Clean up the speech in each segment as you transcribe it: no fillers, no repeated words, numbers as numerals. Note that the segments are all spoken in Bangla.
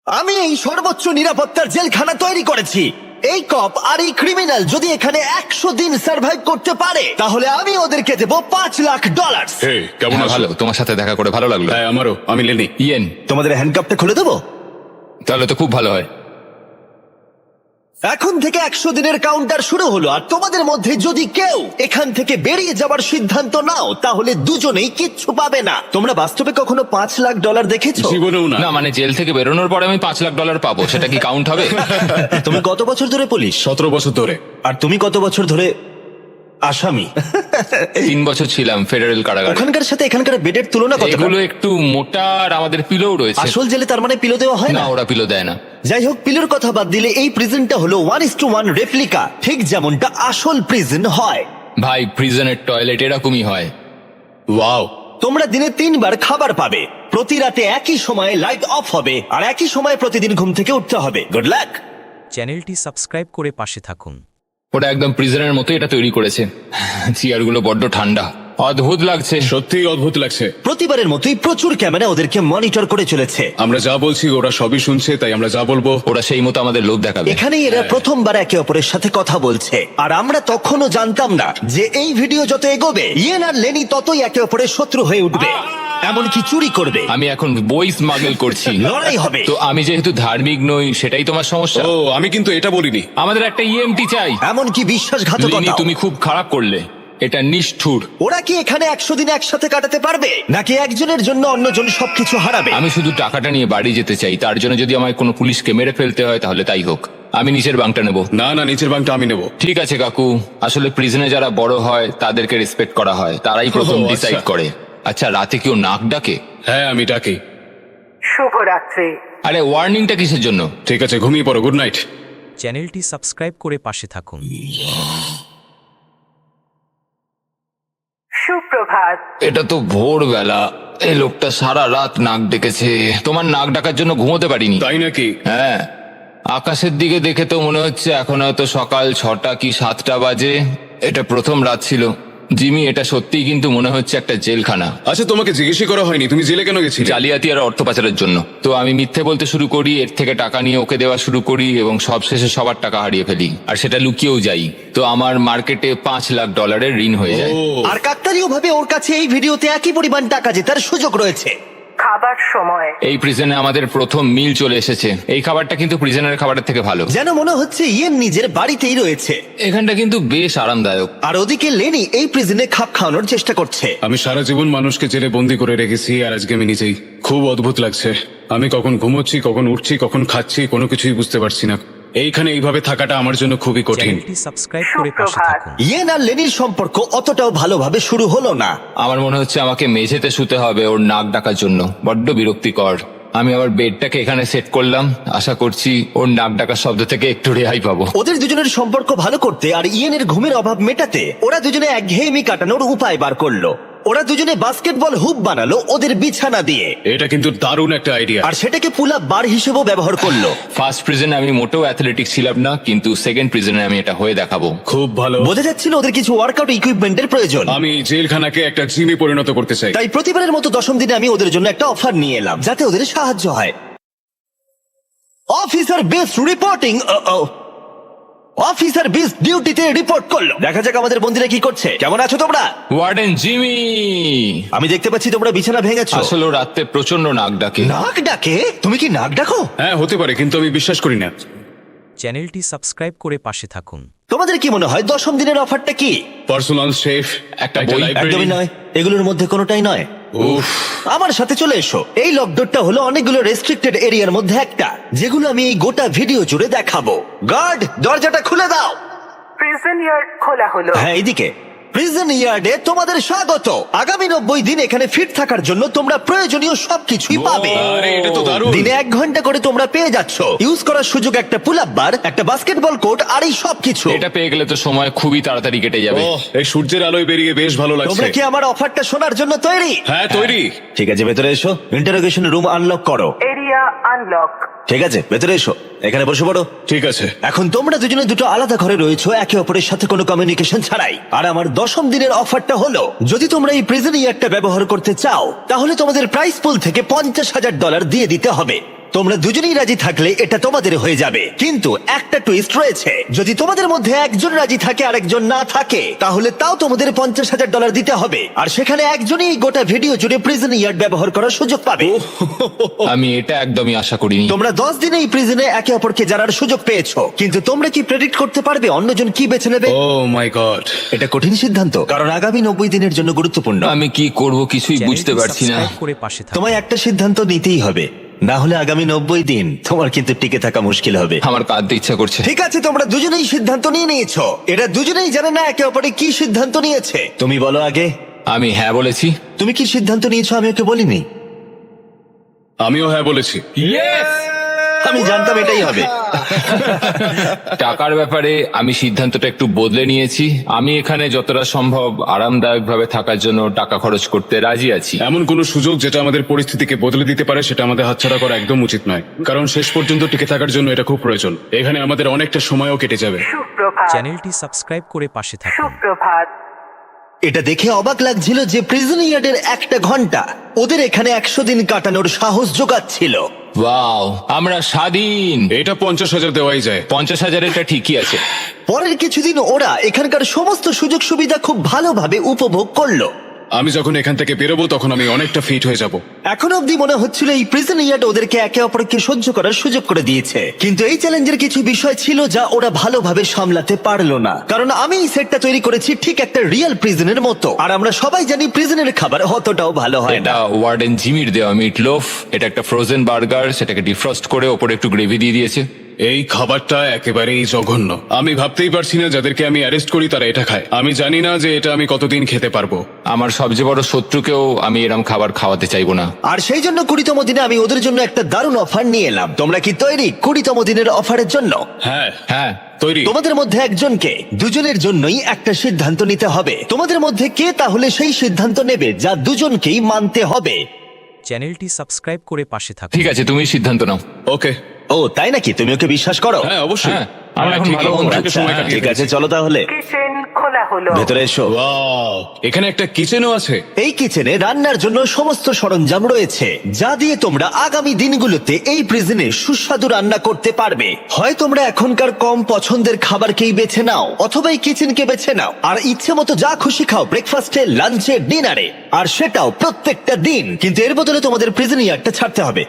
আমি এই সর্বোচ্চ নিরাপত্তার জেলখানা তৈরি করেছি। এই কপ আর এই ক্রিমিনাল যদি এখানে 100 দিন সার্ভাইভ করতে পারে তাহলে আমি ওদেরকে দেবো $5,00,000। হে, কেমন আছো? ভালো, তোমার সাথে দেখা করে ভালো লাগলো। হ্যাঁ, আমারও। আমি লেনি। ইয়েন, তোমাদের হ্যান্ডকাপটা খুলে দেবো। তাহলে তো খুব ভালো হয়। এখন থেকে 100 দিনের কাউন্টার শুরু হলো, আর তোমাদের মধ্যে যদি কেউ এখান থেকে বেরিয়ে যাবার সিদ্ধান্ত নাও তাহলে দুজনেই কিচ্ছু পাবে না। তোমরা বাস্তবে কখনো $5,00,000 দেখেছো? জীবনেও না। না মানে জেল থেকে বেরোনোর পরে আমি $5,00,000 পাবো, সেটা কি কাউন্ট হবে? তুমি কত বছর ধরে পুলিশ? 17 বছর ধরে। আর তুমি কত বছর ধরে আসামি? 3 বছর ছিলাম ফেডারেল কারাগারে। ওখানকার সাথে এখানকার বেডের তুলনা কত? এগুলো একটু মোটা আর আমাদের পিলোও রয়েছে। আসল জেলে তার মানে পিলো দেওয়া হয় না, না? ওরা পিলো দেয় না। যাই হোক, পিলোর কথা বাদ দিলে এই প্রিজনটা হলো 1:1 রেপ্লিকা, ঠিক যেমনটা আসল প্রিজন হয়। ভাই, প্রিজনের টয়লেট এরকমই হয়। ওয়াও। তোমরা দিনে 3 বার খাবার পাবে, প্রতি রাতে একই সময়ে লাইট অফ হবে, আর একই সময়ে প্রতিদিন ঘুম থেকে উঠতে হবে। Good luck. চ্যানেলটি সাবস্ক্রাইব করে পাশে থাকুন। ওটা একদম প্রিজনের মতো এটা তৈরি করেছে। চেয়ারগুলো বড্ড ঠান্ডা, অদ্ভুত লাগছে। সত্যিই অদ্ভুত লাগছে। প্রতিবারের মতোই প্রচুর ক্যামেরা ওদেরকে মনিটর করে চলেছে। আমরা যা বলছি ওরা সবই শুনছে, তাই আমরা যা বলবো ওরা সেই মতো আমাদের লোভ দেখাবে। এখানেই এরা প্রথমবার একে অপরের সাথে কথা বলছে, আর আমরা তখনও জানতাম না যে এই ভিডিও যত এগোবে ইয়েন আর লেনি ততই একে অপরের শত্রু হয়ে উঠবে, এমনকি চুরি করবে। আমি এখন বই স্মাগল করছি। লড়াই হবে। তো আমি যেহেতু ধার্মিক নই, সেটাই তোমার সমস্যা। ও, আমি কিন্তু এটা বলিনি। আমাদের একটা ইএমটি চাই। এমনকি লিনি, বিশ্বাসঘাতকতা। তুমি খুব খারাপ করলে, এটা নিষ্ঠুর। ওরা কি এখানে 100 দিন একসাথে কাটাতে পারবে, নাকি একজনের জন্য অন্যজন সবকিছু হারাবে? আমি শুধু টাকাটা নিয়ে বাড়ি যেতে চাই, তার জন্য যদি আমায় কোনো পুলিশকে মেরে ফেলতে হয় তাহলে তাই হোক। আমি নিচের বাংটা নেব। না না, নিচের বাংটা আমি নেব। ঠিক আছে কাকু, আসলে প্রিজনে যারা বড় হয় তাদেরকে রেসপেক্ট করা হয়, তারাই প্রথম ও, আচ্ছা। ডিসাইড করে। আচ্ছা, রাতে কেউ নাক ডাকে? হ্যাঁ, আমি ডাকি। শুভরাত্রি। আরে ওয়ার্নিংটা কিসের জন্য? ঠিক আছে, ঘুমিয়ে পড়ো। Good night. চ্যানেলটি সাবস্ক্রাইব করে পাশে থাকুন। সুপ্রভাত। এটা তো ভোরবেলা। এই লোকটা সারা রাত নাক ডেকেছে। তোমার নাক ডাকার জন্য ঘুমোতে পারিনি। তাই নাকি? হ্যাঁ, আকাশের দিকে দেখে তো মনে হচ্ছে এখন হয়তো সকাল 6টা কি 7টা বাজে। এটা প্রথম রাত ছিল। জিমি, এটা সত্যিই কিন্তু মনে হচ্ছে একটা জেলখানা। আচ্ছা, তোমাকে জিজ্ঞেসই করা হয়নি তুমি জেলে কেন গেছিলে? জালিয়াতি আর অর্থ পাচারের জন্য। তো আমি মিথ্যে বলতে শুরু করি, এর থেকে টাকা নিয়ে ওকে দেওয়া শুরু করি, এবং সবশেষে সবার টাকা হারিয়ে ফেলি, আর সেটা লুকিয়েও যাই। তো আমার মার্কেটে $5,00,000 ঋণ হয়ে যায়। ও, আর কাকতালীয় ভাবে ওর কাছে এই ভিডিওতে একই পরিমাণ টাকা জেতার সুযোগ রয়েছে। খাবার সময়। এই প্রিজনে আমাদের প্রথম মিল চলে এসেছে। এই খাবারটা কিন্তু প্রিজনের খাবারের থেকে ভালো। যেন মনে হচ্ছে ইয়েন নিজের বাড়িতেই রয়েছে। এখানটা কিন্তু বেশ আরামদায়ক। আর ওদিকে লেনি এই প্রিজনে খাপ খাওয়ানোর চেষ্টা করছে। আমি সারা জীবন মানুষকে জেলে বন্দি করে রেখেছি, আর আজকে আমি নিজেই। খুব অদ্ভুত লাগছে। আমি কখন ঘুমোচ্ছি, কখন উঠছি, কখন খাচ্ছি, কোনো কিছুই বুঝতে পারছি না। এইখানে এইভাবে থাকাটা আমার জন্য খুবই কঠিন। চ্যানেলটি সাবস্ক্রাইব করে পাশে সুপ্রভাত। থাকুন। ইয়েন আর লেনির সম্পর্ক অতটাও ভালোভাবে শুরু হলো না। আমার মনে হচ্ছে আমাকে মেঝেতে শুতে হবে ওর নাক ডাকার জন্য। বড্ড বিরক্তিকর। আমি আবার বেডটাকে এখানে সেট করলাম, আশা করছি ওর নাক ডাকার শব্দ থেকে একটু রেহাই পাবো। ওদের দুজনের সম্পর্ক ভালো করতে আর ইয়েনের ঘুমের অভাব মেটাতে ওরা দুজনে একঘেয়েমি কাটানোর উপায় বার করলো। ওরা দুজনে বাস্কেটবল হুপ বানালো ওদের বিছানা দিয়ে, এটা কিন্তু দারুণ একটা আইডিয়া। আর সেটাকে পুল আপ বার হিসেবেও ব্যবহার করলো। ফার্স্ট প্রিজনে আমি মোটেও অ্যাথলেটিক ছিলাম না, কিন্তু সেকেন্ড প্রিজনে আমি এটা হয়ে দেখাবো। খুব ভালো। বোঝা যাচ্ছিল ওদের কিছু ওয়ার্কআউট ইকুইপমেন্টের প্রয়োজন। আমি জেলখানাকে একটা জিমে পরিণত করতে চাই। তাই প্রতিবারের মতো 10ম দিনে আমি ওদের জন্য একটা অফার নিয়ে এলাম, যাতে ওদের সাহায্য হয়। Officer best reporting. Officer best ডিউটিতে রিপোর্ট করলো। দেখা যাক আমাদের বন্ধুরা কি করছে। কেমন আছো তোমরা? ওয়ার্ডেন জিমি, আমি দেখতে পাচ্ছি তোমরা বিছানা ভেঙেছো। আসলে ও রাতে প্রচন্ড নাক ডাকে। নাক ডাকে? তুমি কি নাক ডাকো? হ্যাঁ, হতে পারে, কিন্তু আমি বিশ্বাস করি না। চ্যানেলটি সাবস্ক্রাইব করে পাশে থাকুন। তোমাদের কি মনে হয় 10ম দিনের অফারটা কি? পার্সোনাল শেফ, একটা বই, লাইব্রেরি। একদমই নয়, এগুলোর মধ্যে কোনোটাই নয়। উফ, আমার সাথে চলে এসো। এই লকডাউনটা হলো অনেকগুলো রেস্ট্রিক্টেড এরিয়ার মধ্যে একটা, যেগুলো আমি এই গোটা ভিডিও জুড়ে দেখাবো। গার্ড, দরজাটা খুলে দাও। প্রিজন ইয়ার্ড খোলা হলো। হ্যাঁ, এইদিকে। প্রিজন ইয়ার্ডে তোমাদের স্বাগত। আগামী 90 দিন এখানে ফিট থাকার জন্য তোমরা প্রয়োজনীয় সবকিছুই পাবে। আরে এটা তো দারুণ। দিনে 1 ঘন্টা করে তোমরা পেয়ে যাচ্ছ। ইউজ করার সুযোগ একটা পুল আপ বার, একটা বাস্কেটবল কোর্ট, আর এই সবকিছু। এটা পেয়ে গেলে তো সময় খুবই তাড়াতাড়ি কেটে যাবে। ওহ, এই সূর্যের আলোয় বেরিয়ে বেশ ভালো লাগছে। তোমরা কি আমার অফারটা শোনার জন্য তৈরি? হ্যাঁ, তৈরি। ঠিক আছে, ভেতরে এসো। ইন্টারোগেশন রুম আনলক করো। Area unlock. ঠিক আছে, ভেতরে এসো। এখানে বসে পড়ো। ঠিক আছে। এখন তোমরা দুজনে দুটো আলাদা ঘরে রয়েছো, একে অপরের সাথে কোনো কমিউনিকেশন ছাড়াই। আর আমার 10ম দিনের অফারটা হলো, যদি তোমরা এই প্রিজন ইয়ারটা ব্যবহার করতে চাও তাহলে তোমাদের প্রাইস পুল থেকে $50,000 দিয়ে দিতে হবে। তোমরা দুজনেই রাজি থাকলে এটা তোমাদের হয়ে যাবে, কিন্তু একটা টুইস্ট রয়েছে। যদি তোমাদের মধ্যে একজন রাজি থাকে আর একজন না থাকে, তাহলে তাও তোমাদের $50,000 দিতে হবে, আর সেখানে একজনই এই গোটা ভিডিও জুড়ে প্রিজন ইয়ার্ড ব্যবহার করার সুযোগ পাবে। আমি এটা একদমই আশা করিনি। তোমরা 10 দিনে এই প্রিজনে একে অপরকে জানার সুযোগ পেয়েছো, কিন্তু তোমরা কি প্রেডিক্ট করতে পারবে অন্যজন কি বেছে নেবে? ও মাই গড, এটা কঠিন সিদ্ধান্ত, কারণ আগামী 90 দিনের জন্য গুরুত্বপূর্ণ। আমি কি করব কিছুই বুঝতে চ্যানেলটি পারছি না। সাবস্ক্রাইব করে পাশে থাকুন। তোমায় একটা সিদ্ধান্ত নিতেই হবে, না হলে আগামী 90 দিন তোমার কিন্তু টিকে থাকা মুশকিল হবে। আমার কাঁদতে ইচ্ছা করছে। ঠিক আছে, তোমরা দুজনেই সিদ্ধান্ত নিয়ে নিয়েছো। এরা দুজনেই জানে না একে অপরে কি সিদ্ধান্ত নিয়েছে। তুমি বলো আগে, আমি হ্যাঁ বলেছি। তুমি কি সিদ্ধান্ত নিয়েছো? আমি ওকে বলিনি। আমিও হ্যাঁ বলেছি। আমি জানতাম এটাই হবে। টাকার ব্যাপারে আমি সিদ্ধান্তটা একটু বদলে নিয়েছি। আমি এখানে যতটা সম্ভব আরামদায়ক ভাবে থাকার জন্য টাকা খরচ করতে রাজি আছি। এমন কোন সুযোগ যেটা আমাদের পরিস্থিতিকে বদলে দিতে পারে সেটা আমাদের হাতছাড়া করা একদম উচিত নয়, কারণ শেষ পর্যন্ত টিকে থাকার জন্য এটা খুব প্রয়োজন। এখানে আমাদের অনেকটা সময়ও কেটে যাবে। সুপ্রভাত। চ্যানেলটি সাবস্ক্রাইব করে পাশে থাকুন। সুপ্রভাত। এটা দেখে অবাক লাগছিল যে প্রিজন ইয়ার্ডের একটা ঘন্টা ওদের এখানে 100 দিন কাটানোর সাহস জোগাচ্ছিল। ওয়াও, আমরা স্বাধীন। এটা 50,000 দেওয়াই যায়। 50,000 এটা ঠিকই আছে। পরের কিছুদিন ওরা এখানকার সমস্ত সুযোগ সুবিধা খুব ভালোভাবে উপভোগ করলো। আমি যখন এখান থেকে বেরোবো তখন আমি অনেকটা ফিট হয়ে যাব। এখন অব্দি মনে হচ্ছিল এই প্রিজন ইয়ার্ড ওদেরকে একে অপরকে সহ্য করার সুযোগ করে দিয়েছে, কিন্তু এই চ্যালেঞ্জের কিছু বিষয় ছিল যা ওরা ভালোভাবে সামলাতে পারলো না। কারণ আমি এই সেটটা তৈরি করেছি ঠিক একটা রিয়েল প্রিজনের মতো, আর আমরা সবাই জানি প্রিজনের খাবার অতটাও ভালো হয় না। এটা ওয়ার্ডেন জিমির দেওয়া মিট লোফ। এটা একটা ফ্রোজেন বার্গার, সেটাকে ডিফ্রস্ট করে ওপরে একটু গ্রেভি দিয়ে দিয়েছে। এই খাবারটা একেবারেই জঘন্য। আমি ভাবতেই পারছি না যাদেরকে আমি অ্যারেস্ট করি তারা এটা খায়। আমি জানি না যে এটা আমি কতদিন খেতে পারবো। আমার সবচেয়ে বড় শত্রুকেও আমি এরম খাবার খাওয়াতে চাইবো না। আর সেই জন্য 20তম দিনে আমি ওদের জন্য একটা দারুণ অফার নিয়ে এলাম। তোমরা কি তৈরি 20তম দিনের অফারের জন্য? হ্যাঁ হ্যাঁ, তৈরি। তোমাদের মধ্যে একজনকে দুজনের জন্যই একটা সিদ্ধান্ত নিতে হবে। তোমাদের মধ্যে কে তাহলে সেই সিদ্ধান্ত নেবে যা দুজনকেই মানতে হবে? চ্যানেলটি সাবস্ক্রাইব করে পাশে থাকুন। ঠিক আছে, তুমি সিদ্ধান্ত নাও। ওকে। ও তাই নাকি? তুমি ওকে বিশ্বাস করো? হ্যাঁ অবশ্যই। হ্যাঁ, আমরা এখন ঠিক ভালো রকম বন্ধু। থেকে সময় আচ্ছা, কাটিয়ে ঠিক আছে, ফেলেছি। চলো তাহলে কিচেন খোলা হলো। ভেতরে এসো। Wow, এখানে একটা কিচেনও আছে। এই কিচেনে রান্নার জন্য সমস্ত সরঞ্জাম রয়েছে, যা দিয়ে তোমরা আগামী দিনগুলোতে এই প্রিজনে সুস্বাদু রান্না করতে পারবে। হয় তোমরা এখনকার কম পছন্দের খাবারকেই বেছে নাও, অথবা এই কিচেনকে বেছে নাও আর ইচ্ছে মতো যা খুশি খাও ব্রেকফাস্টে, লাঞ্চে, ডিনারে, আর সেটাও প্রত্যেকটা দিন। কিন্তু এর বদলে তোমাদের প্রিজন ইয়ার্ডটা ছাড়তে হবে।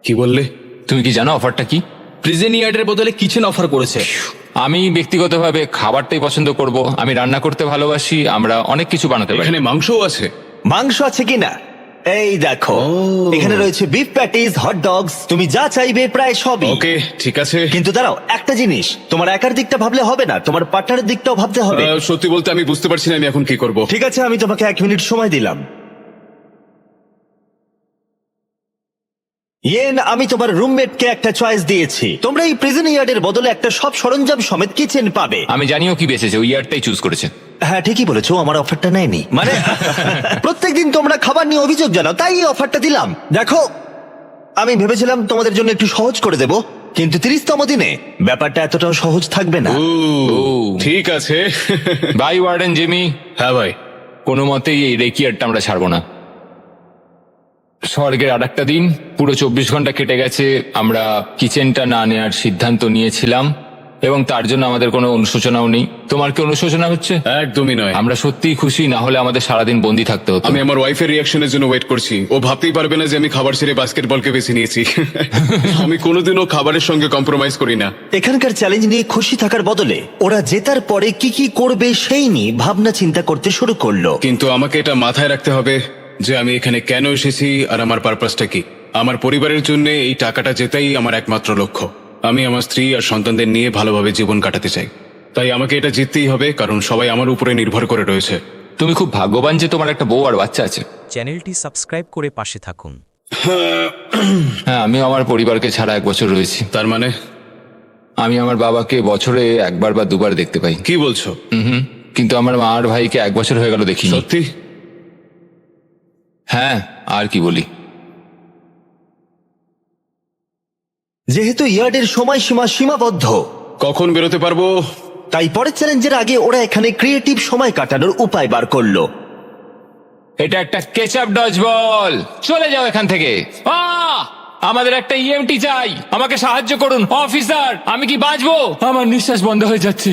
কি বললে? তুমি কি জানো অফারটা কি? প্রিজন ইয়ার্ডের বদলে কিচেন অফার করেছে। আমি ব্যক্তিগতভাবে খাবারটাই পছন্দ করব। আমি রান্না করতে ভালোবাসি। আমরা অনেক কিছু বানাতে পারি। এখানে মাংসও আছে। মাংস আছে কিনা? এই দেখো, এখানে রয়েছে বিফ প্যাটিস, হট ডগস, তুমি যা চাইবে প্রায় সবই। ওকে, ঠিক আছে। কিন্তু দাঁড়াও, একটা জিনিস, তোমার একার দিকটা ভাবলে হবে না, তোমার পার্টনারের দিকটাও ভাবতে হবে। সত্যি বলতে আমি বুঝতে পারছি না আমি এখন কি করব। ঠিক আছে, আমি তোমাকে 1 মিনিট সময় দিলাম। ইয়েন, আমি তোমার রুমমেটকে একটা চয়েস দিয়েছি। তোমরা এই প্রিজন ইয়ার্ডের বদলে একটা সব সরঞ্জাম সমেত কিচেন পাবে। আমি জানিও কি বেঁচেছে, ওই ইয়ারটাই চুজ করেছে। হ্যাঁ ঠিকই বলেছো, আমার অফারটা নেয়নি। মানে প্রত্যেকদিন তোমরা খাবার নিয়ে অভিযোগ জানাও, তাই এই অফারটা দিলাম। দেখো, আমি ভেবেছিলাম তোমাদের জন্য একটু সহজ করে দেব, কিন্তু 30তম দিনে ব্যাপারটা এতটাও সহজ থাকবে না। ঠিক আছে। Bye warden Jimmy. হ্যাঁ ভাই। কোনো মতেই এই রেকিয়ারটা আমরা ছাড়বো না। স্বর্গের আর একটা দিন, পুরো 24 ঘন্টা কেটে গেছে। আমরা কিচেনটা না নেওয়ার সিদ্ধান্ত নিয়েছিলাম এবং তার জন্য আমাদের কোনো অনুশোচনাও নেই। তোমার কি অনুশোচনা হচ্ছে? একদমই নয়। আমরা সত্যিই খুশি, না হলে আমাদের সারাদিন বন্দি থাকতে হতো। আমি আমার ওয়াইফের রিয়াকশনের জন্য ওয়েট করছি। ও ভাবতেই পারবে না যে আমি খাবার ছেড়ে বাস্কেটবলকে বেছে নিয়েছি। আমি কোনোদিনও খাবারের সঙ্গে কম্প্রোমাইজ করি না। এখানকার চ্যালেঞ্জ নিয়ে খুশি থাকার বদলে ওরা জেতার পরে কি কি করবে সেই নিয়ে ভাবনা চিন্তা করতে শুরু করলো। কিন্তু আমাকে এটা মাথায় রাখতে হবে যে আমি এখানে কেন এসেছি আর আমার পারপাসটা কি। আমার পরিবারের জন্য এই টাকাটা জেতাই আমার একমাত্র লক্ষ্য। আমি আমার স্ত্রী আর সন্তানদের নিয়ে ভালোভাবে জীবন কাটাতে চাই, তাই আমাকে এটা জিততেই হবে, কারণ সবাই আমার উপরে নির্ভর করে রয়েছে। তুমি খুব ভাগ্যবান যে তোমার একটা বউ আর বাচ্চা আছে। চ্যানেলটি সাবস্ক্রাইব করে পাশে থাকুন। হ্যাঁ, আমি আমার পরিবারকে ছাড়া 1 বছর রয়েছি। তার মানে? আমি আমার বাবাকে বছরে 1বার বা 2বার দেখতে পাই। কি বলছো? কিন্তু আমার মা আর ভাইকে 1 বছর হয়ে গেল দেখিনি। সত্যি? হ্যাঁ, আর কি বলি। যেহেতু ইয়ার্ডের সময়সীমা সীমাবদ্ধ, কখন বেরোতে পারবো? তাই পরের চ্যালেঞ্জের আগে ওরা এখানে ক্রিয়েটিভ সময় কাটানোর উপায় বার করলো। এটা একটা কেচাপ ডজ বল। চলে যাও এখান থেকে। আমাদের একটা ইএমটি চাই, আমাকে সাহায্য করুন অফিসার। আমি কি বাঁচবো? আমার নিঃশ্বাস বন্ধ হয়ে যাচ্ছে।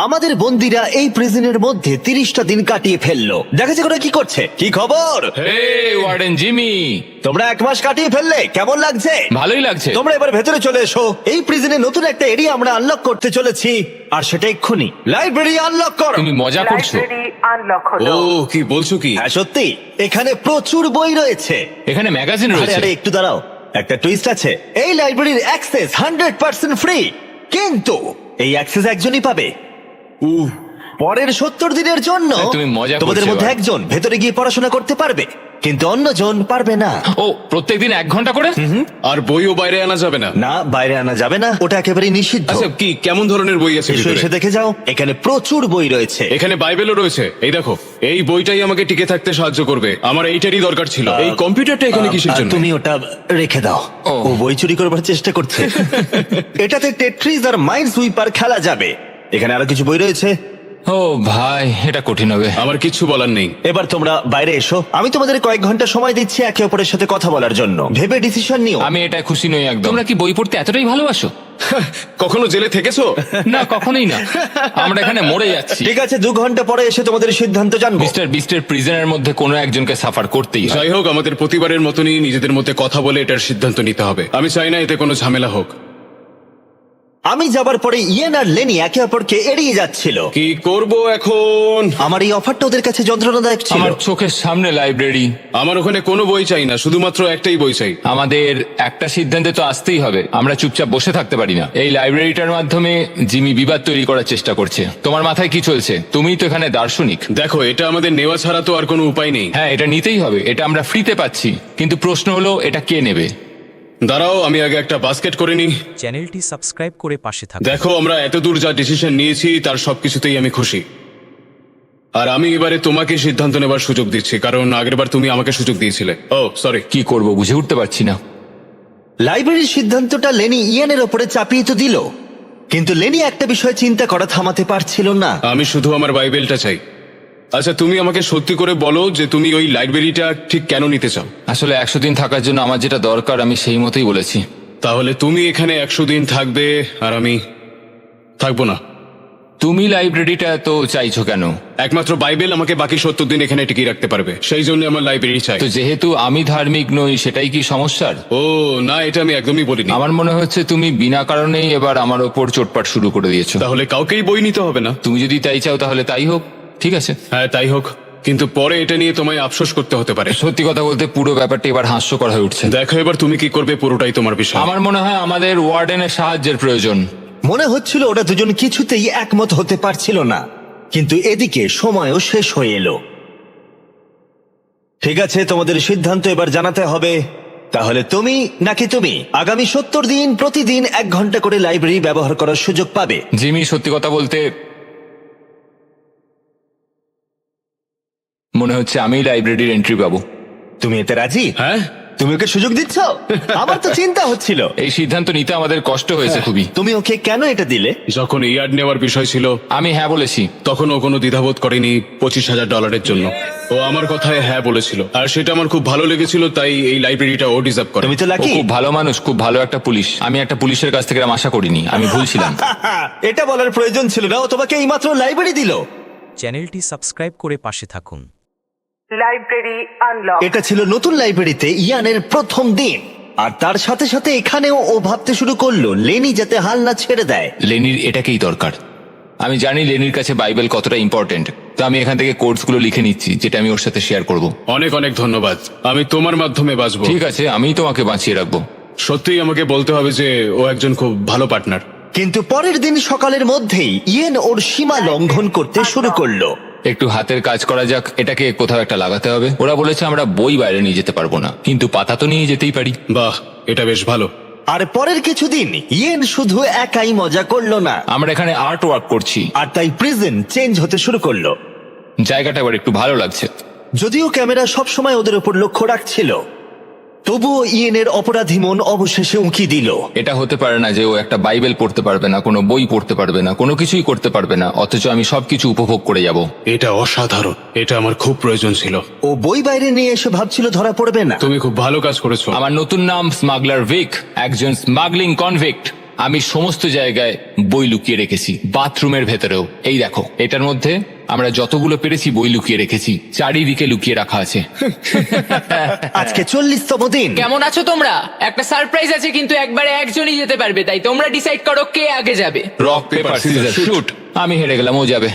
আমাদের বন্দিরা এই প্রিজনের মধ্যে 30টা দিন কাটিয়ে ফেললো। দেখা যাক ওরা কি করছে। কি খবর? হে ওয়ার্ডেন জিমি, তোমরা 1 মাস কাটিয়ে ফেললে, কেমন লাগছে? ভালোই লাগছে। তোমরা এবার ভেতরে চলে এসো। এই প্রিজনে নতুন একটা এরিয়া আমরা আনলক করতে চলেছি, আর সেটা এক্ষুনি। লাইব্রেরি আনলক করো। তুমি মজা করছো? লাইব্রেরি আনলক ও হলো। কি বলছো কি? হ্যাঁ সত্যি, এখানে প্রচুর বই রয়েছে। এখানে ম্যাগাজিন আরে রয়েছে। আরে একটু দাঁড়াও, একটা টুইস্ট আছে। এই লাইব্রেরির অ্যাক্সেস 100% ফ্রি, কিন্তু এই অ্যাক্সেস একজনই পাবে পরের 70 দিনের জন্য। তুমি মজা করছো তোমাদের মধ্যে এবার। একজন ভেতরে গিয়ে পড়াশোনা করতে পারবে, কিন্তু অন্যজন পারবে না। ও প্রত্যেকদিন 1 ঘন্টা করে? আর বইও বাইরে আনা যাবে না? না, বাইরে আনা যাবে না, ওটা একেবারেই নিষিদ্ধ। আচ্ছা কি কেমন ধরনের বই আছে এসো ভিতরে? এসে দেখে যাও, এখানে প্রচুর বই রয়েছে। এখানে বাইবেলও রয়েছে। এই দেখো, এই বইটাই আমাকে টিকে থাকতে সাহায্য করবে। আমার এইটারই দরকার ছিল। এই কম্পিউটারটা এখানে কিসের জন্য? তুমি ওটা রেখে দাও। ও। ও বই চুরি করবার চেষ্টা করছে। এটাতে টেট্রিস আর মাইন্ড সুইপার খেলা যাবে। এখানে আরো কিছু বই রয়েছে। ও ভাই, এটা কঠিন হবে। আমার কিচ্ছু বলার নেই। এবার তোমরা বাইরে এসো, আমি তোমাদের কয়েক ঘন্টা সময় দিচ্ছি একে অপরের সাথে কথা বলার জন্য। ভেবে ডিসিশন নিও। আমি এটা খুশি নই একদম। তোমরা কি বই পড়তে এতটাই ভালোবাসো? কখনো জেলে থেকেছো? না, কখনোই না। আমরা এখানে মরে যাচ্ছি। ঠিক আছে, 2 ঘন্টা পরে এসে তোমাদের সিদ্ধান্ত জানবো। মিস্টার বিস্টের প্রিজনের মধ্যে কোনো একজনকে সাফার করতেই হয়। যাই হোক, আমাদের প্রতিবারের মতনই নিজেদের মধ্যে কথা বলে এটার সিদ্ধান্ত নিতে হবে। আমি চাই না এতে কোনো ঝামেলা হোক। আমি যাবার পরে ইয়েন আর লেনি একে অপরকে এড়িয়ে যাচ্ছিল। কি করব এখন? আমার এই অফারটা ওদের কাছে যন্ত্রণাদায়ক ছিল। আমার চোখের সামনে লাইব্রেরি। আমার ওখানে কোনো বই চাই না, শুধুমাত্র একটাই বই চাই। আমাদের একটা সিদ্ধান্তে তো আসতেই হবে। আমরা চুপচাপ বসে থাকতে পারি না। এই লাইব্রেরিটার মাধ্যমে জিমি বিবাদ তৈরি করার চেষ্টা করছে। তোমার মাথায় কি চলছে? তুমিই তো এখানে দার্শনিক। দেখো, এটা আমাদের নেওয়া ছাড়া তো আর কোনো উপায় নেই। হ্যাঁ, এটা নিতেই হবে। এটা আমরা ফ্রিতে পাচ্ছি, কিন্তু প্রশ্ন হলো এটা কে নেবে? দাঁড়াও, আমি আগে একটা বাস্কেট করে নিই। চ্যানেলটি সাবস্ক্রাইব করে পাশে থাকুন। দেখো, আমরা এতদূর যা ডিসিশন নিয়েছি তার সবকিছুতেই আমি খুশি। আর আমি এবারে তোমাকে সিদ্ধান্ত নেবার সুযোগ দিচ্ছি, কারণ আগেরবার তুমি আমাকে সুযোগ দিয়েছিলে। ও সরি। কি করব বুঝে উঠতে পারছি না। লাইব্রেরির সিদ্ধান্তটা লেনি ইয়ানের ওপরে চাপিয়ে তো দিল, কিন্তু লেনি একটা বিষয় চিন্তা করা থামাতে পারছিল না। আমি শুধু আমার বাইবেলটা চাই। আচ্ছা, তুমি আমাকে সত্যি করে বলো যে তুমি ওই লাইব্রেরিটা ঠিক কেন নিতে চাও? আসলে 100 দিন থাকার জন্য আমার যেটা দরকার আমি সেই মতোই বলেছি। তাহলে তুমি এখানে 100 দিন থাকবে আর আমি থাকবো না। তুমি লাইব্রেরিটা তো চাইছো কেন? একমাত্র বাইবেল আমাকে বাকি 70 দিন এখানে টিকিয়ে রাখতে পারবে, সেই জন্য আমার লাইব্রেরি চাই। তো যেহেতু আমি ধার্মিক নই, সেটাই কি সমস্যার? ও না, এটা আমি একদমই বলিনি। আমার মনে হচ্ছে তুমি বিনা কারণেই এবার আমার ওপর চোটপাট শুরু করে দিয়েছো। তাহলে কাউকেই বই নিতে হবে না? তুমি যদি তাই চাও তাহলে তাই হোক, ঠিক আছে। হ্যাঁ তাই হোক, কিন্তু পরে এটা নিয়ে তোমায় আফসোস করতে হতে পারে। সত্যি কথা বলতে পুরো ব্যাপারটা এবার হাস্যকর হয়ে উঠছে। দেখো, এবার তুমি কি করবে পুরোটাই তোমার বিষয়। আমার মনে হয় আমাদের ওয়ার্ডেনের সাহায্যের প্রয়োজন। মনে হচ্ছিল ওরা দুজন কিছুতেই একমত হতে পারছিল না, কিন্তু এদিকে সময়ও শেষ হয়ে এলো। ঠিক আছে, তোমাদের সিদ্ধান্ত এবার জানাতে হবে। তাহলে তুমি নাকি তুমি আগামী 70 দিন প্রতিদিন 1 ঘন্টা করে লাইব্রেরি ব্যবহার করার সুযোগ পাবে। জিমি, সত্যি কথা বলতে মনে হচ্ছে আমি লাইব্রেরির এন্ট্রি পাবো। তুমি এতে রাজি? হ্যাঁ, তুমি ওকে সুযোগ দিচ্ছ? আমার তো চিন্তা হচ্ছিল। এই সিদ্ধান্ত নিতে আমাদের কষ্ট হয়েছে খুবই। তুমি ওকে কেন এটা দিলে? যখন ইয়ার্ড নেওয়ার বিষয় ছিল আমি হ্যাঁ বলেছি। তখন ও কোনো দ্বিধাবোধ করেনি $25,000 জন্য। ও আমার কথায় হ্যাঁ বলেছিল, আর সেটা আমার খুব ভালো লেগেছিল, তাই এই লাইব্রেরিটা ও ডিজার্ভ করে। তুমি তো ও লাকি। খুব ভালো মানুষ, খুব ভালো একটা পুলিশ। আমি একটা পুলিশের কাছ থেকে এরম আশা করিনি, আমি ভুলছিলাম। এটা বলার প্রয়োজন ছিল না, ও তোমাকে এইমাত্র লাইব্রেরি দিল। চ্যানেলটি সাবস্ক্রাইব করে পাশে থাকুন। Library unlock. এটা ছিল নতুন লাইব্রেরিতে ইয়ানের প্রথম দিন, আর তার সাথে সাথে এখানেও ও ভাবতে শুরু করলো লেনি যাতে হাল না ছেড়ে দেয়। লেনির এটাকেই দরকার। আমি জানি লেনির কাছে বাইবেল কতটা ইম্পর্টেন্ট, তো আমি এখান থেকে কোর্সগুলো লিখে নিচ্ছি যেটা আমি ওর সাথে শেয়ার করব। অনেক অনেক ধন্যবাদ, আমি তোমার মাধ্যমে বাঁচবো। ঠিক আছে, আমি তোমাকে বাঁচিয়ে রাখবো। সত্যিই আমাকে বলতে হবে যে ও একজন খুব ভালো পার্টনার। কিন্তু পরের দিন সকালের মধ্যেই ইয়েন ওর সীমা লঙ্ঘন করতে শুরু করলো। একটু হাতের কাজ করা যাক, এটাকে কোথাও একটা লাগাতে হবে। ওরা বলেছে আমরা বই বাইরে নিয়ে যেতে পারবো না, কিন্তু পাতা তো নিয়ে যেতেই পারি। বাহ, এটা বেশ ভালো। আর পরের কিছুদিন ইয়েন শুধু একাই মজা করলো না, আমরা এখানে আর্ট ওয়ার্ক করছি, আর তাই প্রিজন চেঞ্জ হতে শুরু করলো। জায়গাটা এবার একটু ভালো লাগছে। যদিও ক্যামেরা সবসময় ওদের উপর লক্ষ্য রাখছিল, তবুও ইয়েনের অপরাধী মন অবশেষে উঁকি দিল। এটা হতে পারে না যে ও একটা বাইবেল পড়তে পারবে না, কোনো বই পড়তে পারবে না, কোনো কিছুই করতে পারবে না, অথচ আমি সবকিছু উপভোগ করে যাব। এটা অসাধারণ, এটা আমার খুব প্রয়োজন ছিল। ও বই বাইরে নিয়ে এসে ভাবছিল ধরা পড়বে না। তুমি খুব ভালো কাজ করেছো। আমার নতুন নাম স্মাগলার ভিক, একজন স্মাগলিং কনভিক্ট। আমি সমস্ত জায়গায় বই লুকিয়ে রেখেছি, বাথরুমের ভেতরেও। এই দেখো, এটার মধ্যে আমরা যতগুলো পেরেছি বই লুকিয়ে রেখেছি, চারিদিকে লুকিয়ে রাখা আছে। আজকে 40তম দিন। কেমন আছো তোমরা? একটা সারপ্রাইজ আছে, কিন্তু একবারে একজনই যেতে পারবে, তাই তোমরা ডিসাইড করো কে আগে যাবে। Rock paper scissor shoot. আমি হেরে গেলাম, ও যাবে।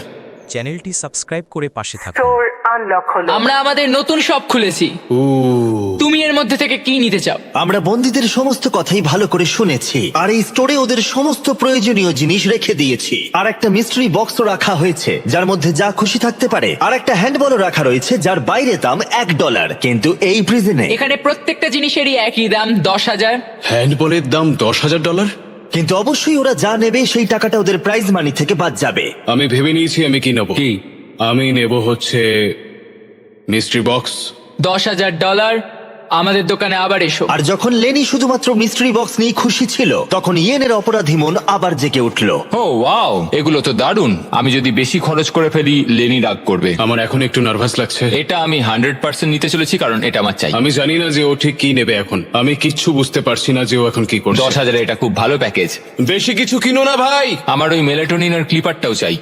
চ্যানেলটি সাবস্ক্রাইব করে পাশে থাকুন। স্টোর আনলক হলো। আমরা আমাদের নতুন শপ খুলেছি। তুমি এর মধ্যে থেকে কি নিতে চাও? আমরা বন্দীদের সমস্ত কথাই ভালো করে শুনেছি, আর এই স্টোরে ওদের সমস্ত প্রয়োজনীয় জিনিস রেখে দিয়েছি। আর একটা মিস্ট্রি বক্সও রাখা হয়েছে যার মধ্যে যা খুশি থাকতে পারে। আর একটা হ্যান্ডবলও রাখা রয়েছে যার বাইরে দাম $1, কিন্তু এই প্রিজনে এখানে প্রত্যেকটা জিনিসেরই একই দাম, 10,000। হ্যান্ডবলের দাম $10,000। কিন্তু অবশ্যই ওরা যা নেবে সেই টাকাটা ওদের প্রাইজ মানি থেকে বাদ যাবে। আমি ভেবে নিয়েছি আমি কি নেব। কি? আমি নেব হচ্ছে মিস্ট্রি বক্স। $10,000। আমাদের দোকানে আবার এসো। আর যখন লেনি শুধুমাত্র মিস্ট্রি বক্স নিয়ে খুশি ছিল, তখন ইয়েনের অপরাধী মন আবার জেগে উঠল। ও ওয়াও, এগুলো তো দারুণ। আমি যদি বেশি খরচ করে ফেলি, লেনি রাগ করবে। আমার এখন একটু নার্ভাস লাগছে। এটা আমি 100% নিতে চলেছি, কারণ এটা আমার চাই। আমি জানি না যে ও ঠিক কি নেবে এখন। আমি কিচ্ছু বুঝতে পারছি না যে ও এখন কি করছে। 10,000 এটা খুব ভালো প্যাকেজ। বেশি কিছু কিনো না ভাই। আমার ওই মেলাটোনিনের ক্লিপারটাও চাই।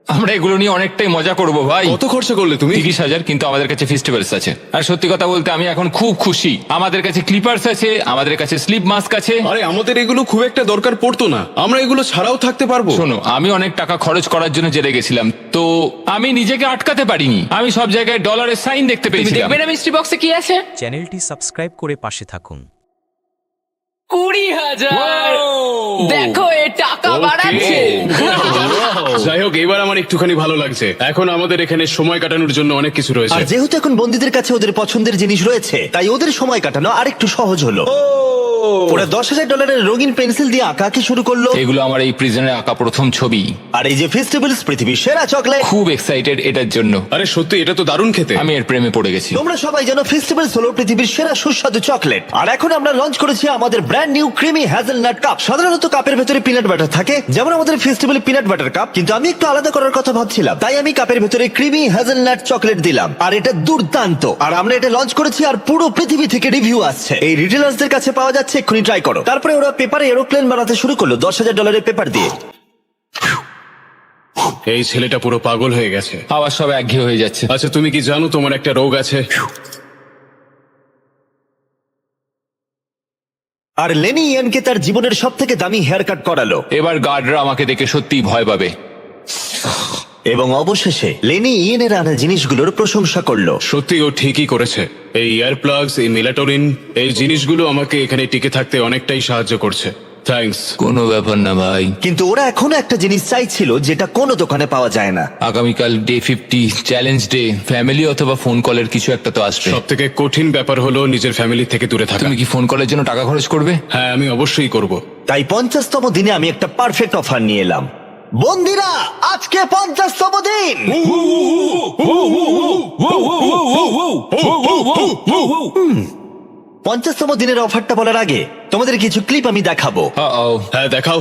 আমরা এগুলো নিয়ে অনেকটাই মজা করব ভাই। কত খরচা করলে তুমি? 30,000, কিন্তু আমাদের কাছে ফেস্টিভ্যালস আছে। আর সত্যি কথা বলতে আমি এখন খুব খুশি। আমাদের কাছে ক্লিপার্স আছে, আমাদের কাছে স্লিপ মাস্ক আছে। আরে আমাদের এগুলো খুব একটা দরকার পড়তো না, আমরা এগুলো ছাড়াও থাকতে পারবো। শোনো, আমি অনেক টাকা খরচ করার জন্য জেলে গেছিলাম, তো আমি নিজেকে আটকাতে পারিনি। আমি সব জায়গায় ডলারের সাইন দেখতে তুমি পেয়েছিলাম। দেখবে না মিস্ট্রি বক্সে কি আছে? চ্যানেলটি সাবস্ক্রাইব করে পাশে থাকুন। 20,000। দেখো, এ টাকা বাড়াচ্ছে। যাই হোক, এবার আমার একটুখানি ভালো লাগছে। এখন আমাদের এখানে সময় কাটানোর জন্য অনেক কিছু আর রয়েছে। যেহেতু এখন বন্দীদের কাছে ওদের পছন্দের জিনিস রয়েছে, তাই ওদের সময় কাটানো আরেকটু সহজ হলো। ওরা $10,000 রঙিন পেন্সিল দিয়ে আঁকাকে শুরু করলো। এগুলো আমার এই প্রিজনে আঁকা প্রথম ছবি। আর এই যে ফেস্টিভ্যালস পৃথিবীর সেরা চকলেট। খুব এক্সাইটেড এটার জন্য। আরে সত্যি, এটা তো দারুণ খেতে। আমি এর প্রেমে পড়ে গেছি। তোমরা সবাই জানো ফেস্টিভ্যালস হলো পৃথিবীর সেরা সুস্বাদু চকলেট। আর এখন আমরা লঞ্চ করেছি আমাদের brand new creamy hazelnut cup. সাধারণত কাপের ভেতরে পিনাট বাটার থাকে, যেমন আমাদের ফেস্টিভ্যাল পিনাট বাটার কাপ, কিন্তু আমি একটু আলাদা করার কথা ভাবছিলাম, তাই আমি কাপের ভেতরে ক্রিমি হ্যাজেলনাট চকলেট দিলাম। আর এটা দুর্দান্ত। আর আমরা এটা লঞ্চ করেছি, আর পুরো পৃথিবী থেকে রিভিউ আসছে। এই রিটেলার্সদের কাছে পাওয়া যাচ্ছে, এক্ষুনি ট্রাই করো। তারপরে ওরা পেপারে এরোপ্লেন বানাতে শুরু করলো $10,000 পেপার দিয়ে। এই ছেলেটা পুরো পাগল হয়ে গেছে। আবার সব একঘেয়ে হয়ে যাচ্ছে। আচ্ছা, তুমি কি জানো তোমার একটা রোগ আছে? আর লেনি ইয়ানকে তার জীবনের সব থেকে দামি হেয়ার কাট করালো। এবার গার্ডরা আমাকে দেখে সত্যিই ভয় পাবে। এবং অবশেষে লেনি ইয়েনের আনা জিনিসগুলোর প্রশংসা করলো। সত্যি ও ঠিকই করেছে। এই ইয়ার প্লাগস, এই মেলাটোনিন, এই জিনিসগুলো আমাকে এখানে টিকে থাকতে অনেকটাই সাহায্য করছে। থ্যাঙ্কস। কোনো ব্যাপার না ভাই। কিন্তু ওরা এখনো একটা জিনিস চাইছিল যেটা কোনো দোকানে পাওয়া যায় না। আগামীকাল ডে 50, চ্যালেঞ্জ ডে। ফ্যামিলি অথবা ফোন কলের কিছু একটা তো আসবে। সব থেকে কঠিন ব্যাপার হলো নিজের ফ্যামিলি থেকে দূরে থাকা। তুমি কি ফোন কলের জন্য টাকা খরচ করবে? হ্যাঁ, আমি অবশ্যই করব। তাই 50তম দিনে আমি একটা পারফেক্ট অফার নিয়ে এলাম। বন্দিরা, আজকে 50তম দিন। 50তম দিনের অফারটা বলার আগে তোমাদের কিছু ক্লিপ আমি দেখাবো। হ্যাঁ, দেখাও।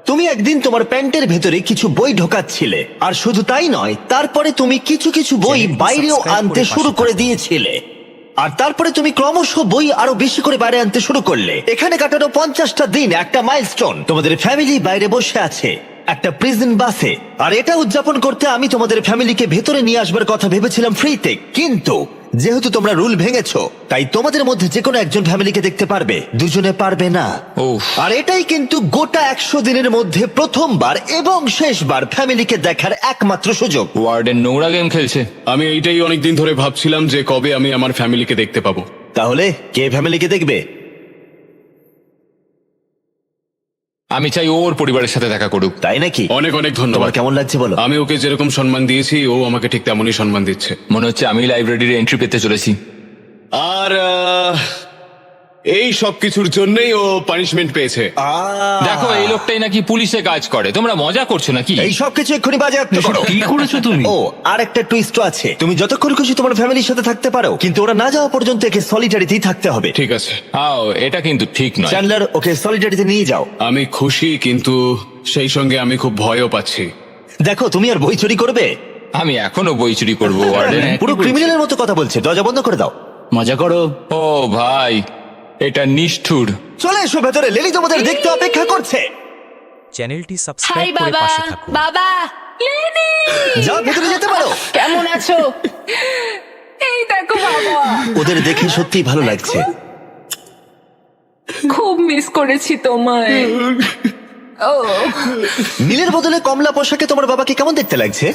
তুমি একদিন তোমার প্যান্টের ভেতরে কিছু বই ঢোকাচ্ছিলে, আর শুধু তাই নয়, তারপরে তুমি কিছু কিছু বই চ্যানেলটি বাইরেও সাবস্ক্রাইব আনতে করে শুরু পাশে করে থাকুন। দিয়েছিলে। আর তারপরে তুমি ক্রমশ বই আরো বেশি করে বাইরে আনতে শুরু করলে। এখানে কাটানো 50টা দিন একটা মাইলস্টোন। তোমাদের ফ্যামিলি বাইরে বসে আছে একটা প্রিজন বাসে, আর এটা উদযাপন করতে আমি তোমাদের ফ্যামিলিকে ভেতরে নিয়ে আসবার কথা ভেবেছিলাম ফ্রিতে। কিন্তু যেহেতু তোমরা রুল ভেঙেছো, তাই তোমাদের মধ্যে যে কোনো একজন ফ্যামিলিকে দেখতে পারবে, দুজনে পারবে না। উফ। আর এটাই কিন্তু গোটা 100 দিনের মধ্যে প্রথমবার এবং শেষবার ফ্যামিলিকে দেখার একমাত্র সুযোগ। ওয়ার্ডেন নোংরা গেম খেলছে। আমি এইটাই অনেকদিন ধরে ভাবছিলাম যে কবে আমি আমার ফ্যামিলিকে দেখতে পাবো। তাহলে কে ফ্যামিলিকে দেখবে? আমি চাই ও ওর পরিবারের সাথে দেখা করুক। তাই নাকি? অনেক অনেক তোমার ধন্যবাদ। কেমন লাগছে বলো? আমি ওকে যেরকম সম্মান দিয়েছি, ও আমাকে ঠিক তেমনই সম্মান দিচ্ছে। মনে হচ্ছে আমি লাইব্রেরির এন্ট্রি পেতে চলেছি। আর এই সব কিছুর জন্যই ও পানিশমেন্ট পেয়েছে। দেখো এই লোকটাই নাকি পুলিশে কাজ করে, তোমরা মজা করছো নাকি? এই সব কিছু এক্ষুনি বাজেয়াপ্ত করো। কি করেছো তুমি? ও আর একটা টুইস্ট আছে, তুমি যতক্ষণ খুশি তোমার ফ্যামিলির সাথে থাকতে পারো, কিন্তু ওরা না যাওয়া পর্যন্ত একে সলিটারিতেই থাকতে হবে। ঠিক আছে, এটা কিন্তু ঠিক নয়। চ্যান্ডলার, ওকে সলিটারিতে নিয়ে যাও। আমি খুশি, কিন্তু সেই সঙ্গে আমি খুব ভয়ও পাচ্ছি। দেখো, তুমি আর বই চুরি করবে? আমি এখনো বই চুরি করবো ওয়ার্ডেন? পুরো ক্রিমিনালের মতো কথা বলছে। দরজা বন্ধ করে দাও। মজা করো। ও ভাই, এটা নিষ্ঠুর। চলে এসো ভেতরে, লেলি তোমাদের দেখতে অপেক্ষা করছে। চ্যানেলটি হাই সাবস্ক্রাইব করে বাবা, পাশে থাকুন। বাবা লেনি, যাও, ভেতরে যেতে পারো। কেমন আছো? এই দেখো বাবা, ওদের দেখে সত্যিই ভালো লাগছে। খুব মিস করেছি তোমায়। ও নীলের বদলে কমলা পোশাকে তোমার বাবাকে কেমন দেখতে লাগছে?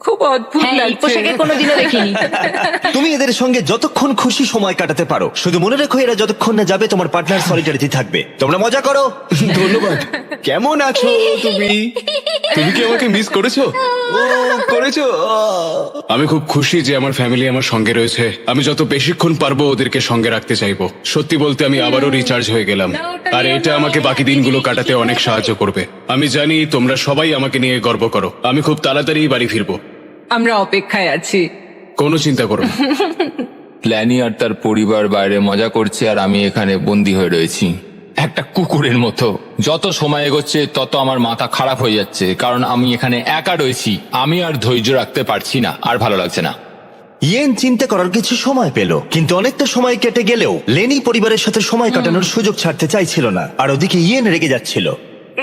খুব অদ্ভুত হ্যাঁ, এই লাগছে। পোশাকে কোনোদিনও দেখিনি। তুমি এদের সঙ্গে যতক্ষণ খুশি সময় কাটাতে পারো, শুধু মনে রেখো এরা যতক্ষণ না যাবে তোমার পার্টনার সলিটারিতে থাকবে। তোমরা মজা করো। ধন্যবাদ। কেমন আছো তুমি? তুমি কি আমাকে মিস করেছো? ও করেছো। আমি খুব খুশি যে আমার ফ্যামিলি আমার সঙ্গে রয়েছে। আমি যত বেশিক্ষণ পারবো ওদেরকে সঙ্গে রাখতে চাইবো। সত্যি বলতে আমি আবারও রিচার্জ হয়ে গেলাম, আর এটা আমাকে বাকি দিনগুলো কাটাতে অনেক সাহায্য করবে। আমি জানি তোমরা সবাই আমাকে নিয়ে গর্ব করো। আমি খুব তাড়াতাড়ি বাড়ি ফিরবো। আমরা অপেক্ষায় আছি। কোনো চিন্তা করো না। ল্যানি আর তার পরিবার বাইরে মজা করছে, আর আমি এখানে বন্দি হয়ে রয়েছি একটা কুকুরের মতো। যত সময় এগোচ্ছে তত আমার মাথা খারাপ হয়ে যাচ্ছে, কারণ আমি এখানে একা রয়েছি। আমি আর ধৈর্য রাখতে পারছি না, আর ভালো লাগছে না। ইয়েন চিন্তা করার কিছু সময় পেল, কিন্তু অনেকটা সময় কেটে গেলেও লেনি পরিবারের সাথে সময় কাটানোর সুযোগ ছাড়তে চাইছিল না, আর ওদিকে ইয়েন রেগে যাচ্ছিল।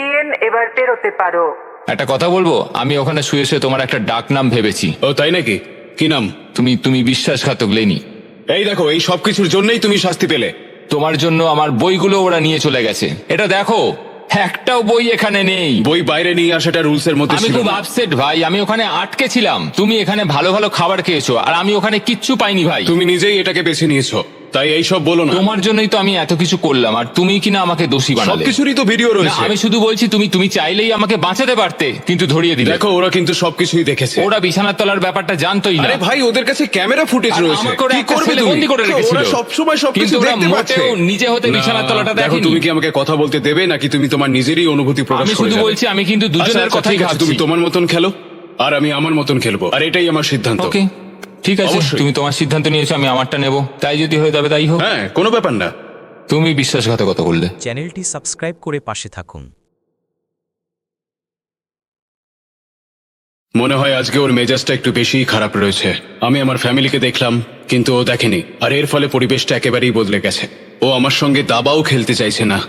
ইয়েন, এবার বেরোতে পারো। একটা কথা বলবো, আমি ওখানে শুয়ে শুয়ে তোমার একটা ডাক নাম ভেবেছি। ও তাই নাকি? কি নাম? তুমি বিশ্বাসঘাতক লেনি। এই দেখো, এই সব কিছুর জন্যই তুমি শাস্তি পেলে। তোমার জন্য আমার বইগুলো ওরা নিয়ে চলে গেছে। এটা দেখো, একটাও বই এখানে নেই। বই বাইরে নিয়ে আসাটা রুলস এর মধ্যে আমি ছিল খুব না। আপসেট ভাই, আমি ওখানে আটকে ছিলাম। তুমি এখানে ভালো ভালো খাবার খেয়েছো, আর আমি ওখানে কিচ্ছু পাইনি ভাই। তুমি নিজেই এটাকে বেছে নিয়েছো, তাই এই সব বলো না। তোমার জন্যই তো আমি এত কিছু করলাম, আর তুমি কিনা আমাকে দোষী বানালে। সবকিছুরই তো ভিডিও না, রয়েছে। আমি শুধু বলছি তুমি চাইলেই আমাকে বাঁচাতে পারতে, কিন্তু ধরিয়ে দিলে। দেখো, ওরা কিন্তু সবকিছুই দেখেছে। ওরা বিছানার তলার ব্যাপারটা জানতোই না। আরে ভাই, ওদের কাছে ক্যামেরা ফুটেজ আর রয়েছে। আমাকে ওরা কি একটা করবে ছেলে তুমি? বন্দি করে রেখেছিল। ওরা সবসময় কিন্তু সবকিছু ওরা দেখতে পাচ্ছে। মোটেও নিজে হতে বিছানার তলাটা দেখো, দেখেনি। তুমি কি আমাকে কথা বলতে দেবে, নাকি তুমি তোমার নিজেরই অনুভূতি প্রকাশ আমি করে শুধু যাবে? বলছি, আমি কিন্তু দুজনের আচ্ছা, কথাই ঠিক আছে, ভাবছি। তুমি তোমার মতন খেলো, আর আমি আমার মতন খেলবো, আর এটাই আমার সিদ্ধান্ত। ওকে, ঠিক আছে, অবশ্যই। তুমি তোমার সিদ্ধান্ত নিয়েছো, আমি আমারটা নেব। তাই যদি হয়ে যাবে তাই হোক। হ্যাঁ, কোনো ব্যাপার না। তুমি বিশ্বাসঘাতকতা করলে। চ্যানেলটি সাবস্ক্রাইব করে পাশে থাকুন। মনে হয় আজকে ওর মেজাজটা একটু বেশিই খারাপ রয়েছে। আমি আমার ফ্যামিলিকে দেখলাম, কিন্তু ও দেখেনি, আর এর ফলে পরিবেশটা একেবারেই বদলে গেছে। ও আমার সঙ্গে দাবাও খেলতে চাইছে না,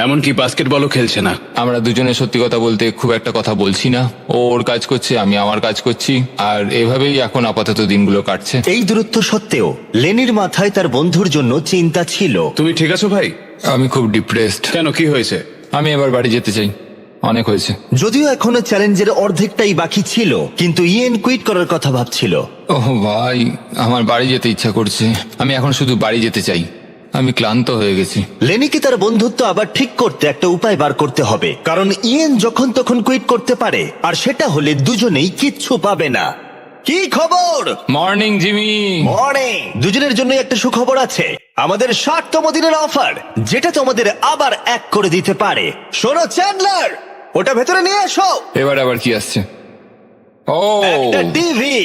এমনকি বাস্কেটবলও খেলছে না। আমরা দুজনে সত্যি কথা বলতে খুব একটা কথা বলছি না। ও ওর কাজ করছে, আমি আমার কাজ করছি, আর এভাবেই এখন আপাতত দিনগুলো কাটছে। এই দূরত্ব সত্ত্বেও লেনির মাথায় তার বন্ধুর জন্য চিন্তা ছিল। তুমি ঠিক আছো ভাই? আমি খুব ডিপ্রেসড। কেন, কি হয়েছে? আমি এবার বাড়ি যেতে চাই, অনেক হয়েছে। যদিও এখনো চ্যালেঞ্জের অর্ধেকটাই বাকি ছিল, কিন্তু ইয়েন কুইট করার কথা ভাবছিল। ওহ ভাই, আমার বাড়ি যেতে ইচ্ছা করছে। আমি এখন শুধু বাড়ি যেতে চাই, আমি ক্লান্ত হয়ে গেছি। লেনিকে তার বন্ধুত্ব আবার ঠিক করতে একটা উপায় বার করতে হবে, কারণ ইয়েন যখন তখন কুইট করতে পারে, আর সেটা হলে দুজনেই কিচ্ছু পাবে না। কি খবর? Morning Jimmy. মর্নিং। দুজনের জন্য একটা সুখবর আছে। আমাদের 60তম দিনের অফার, যেটা তোমাদের আবার এক করে দিতে পারে। শোনো চ্যান্ডলার, ওটা ভেতরে নিয়ে এসো। এবার আবার কি আসছে? ও, একটা টিভি।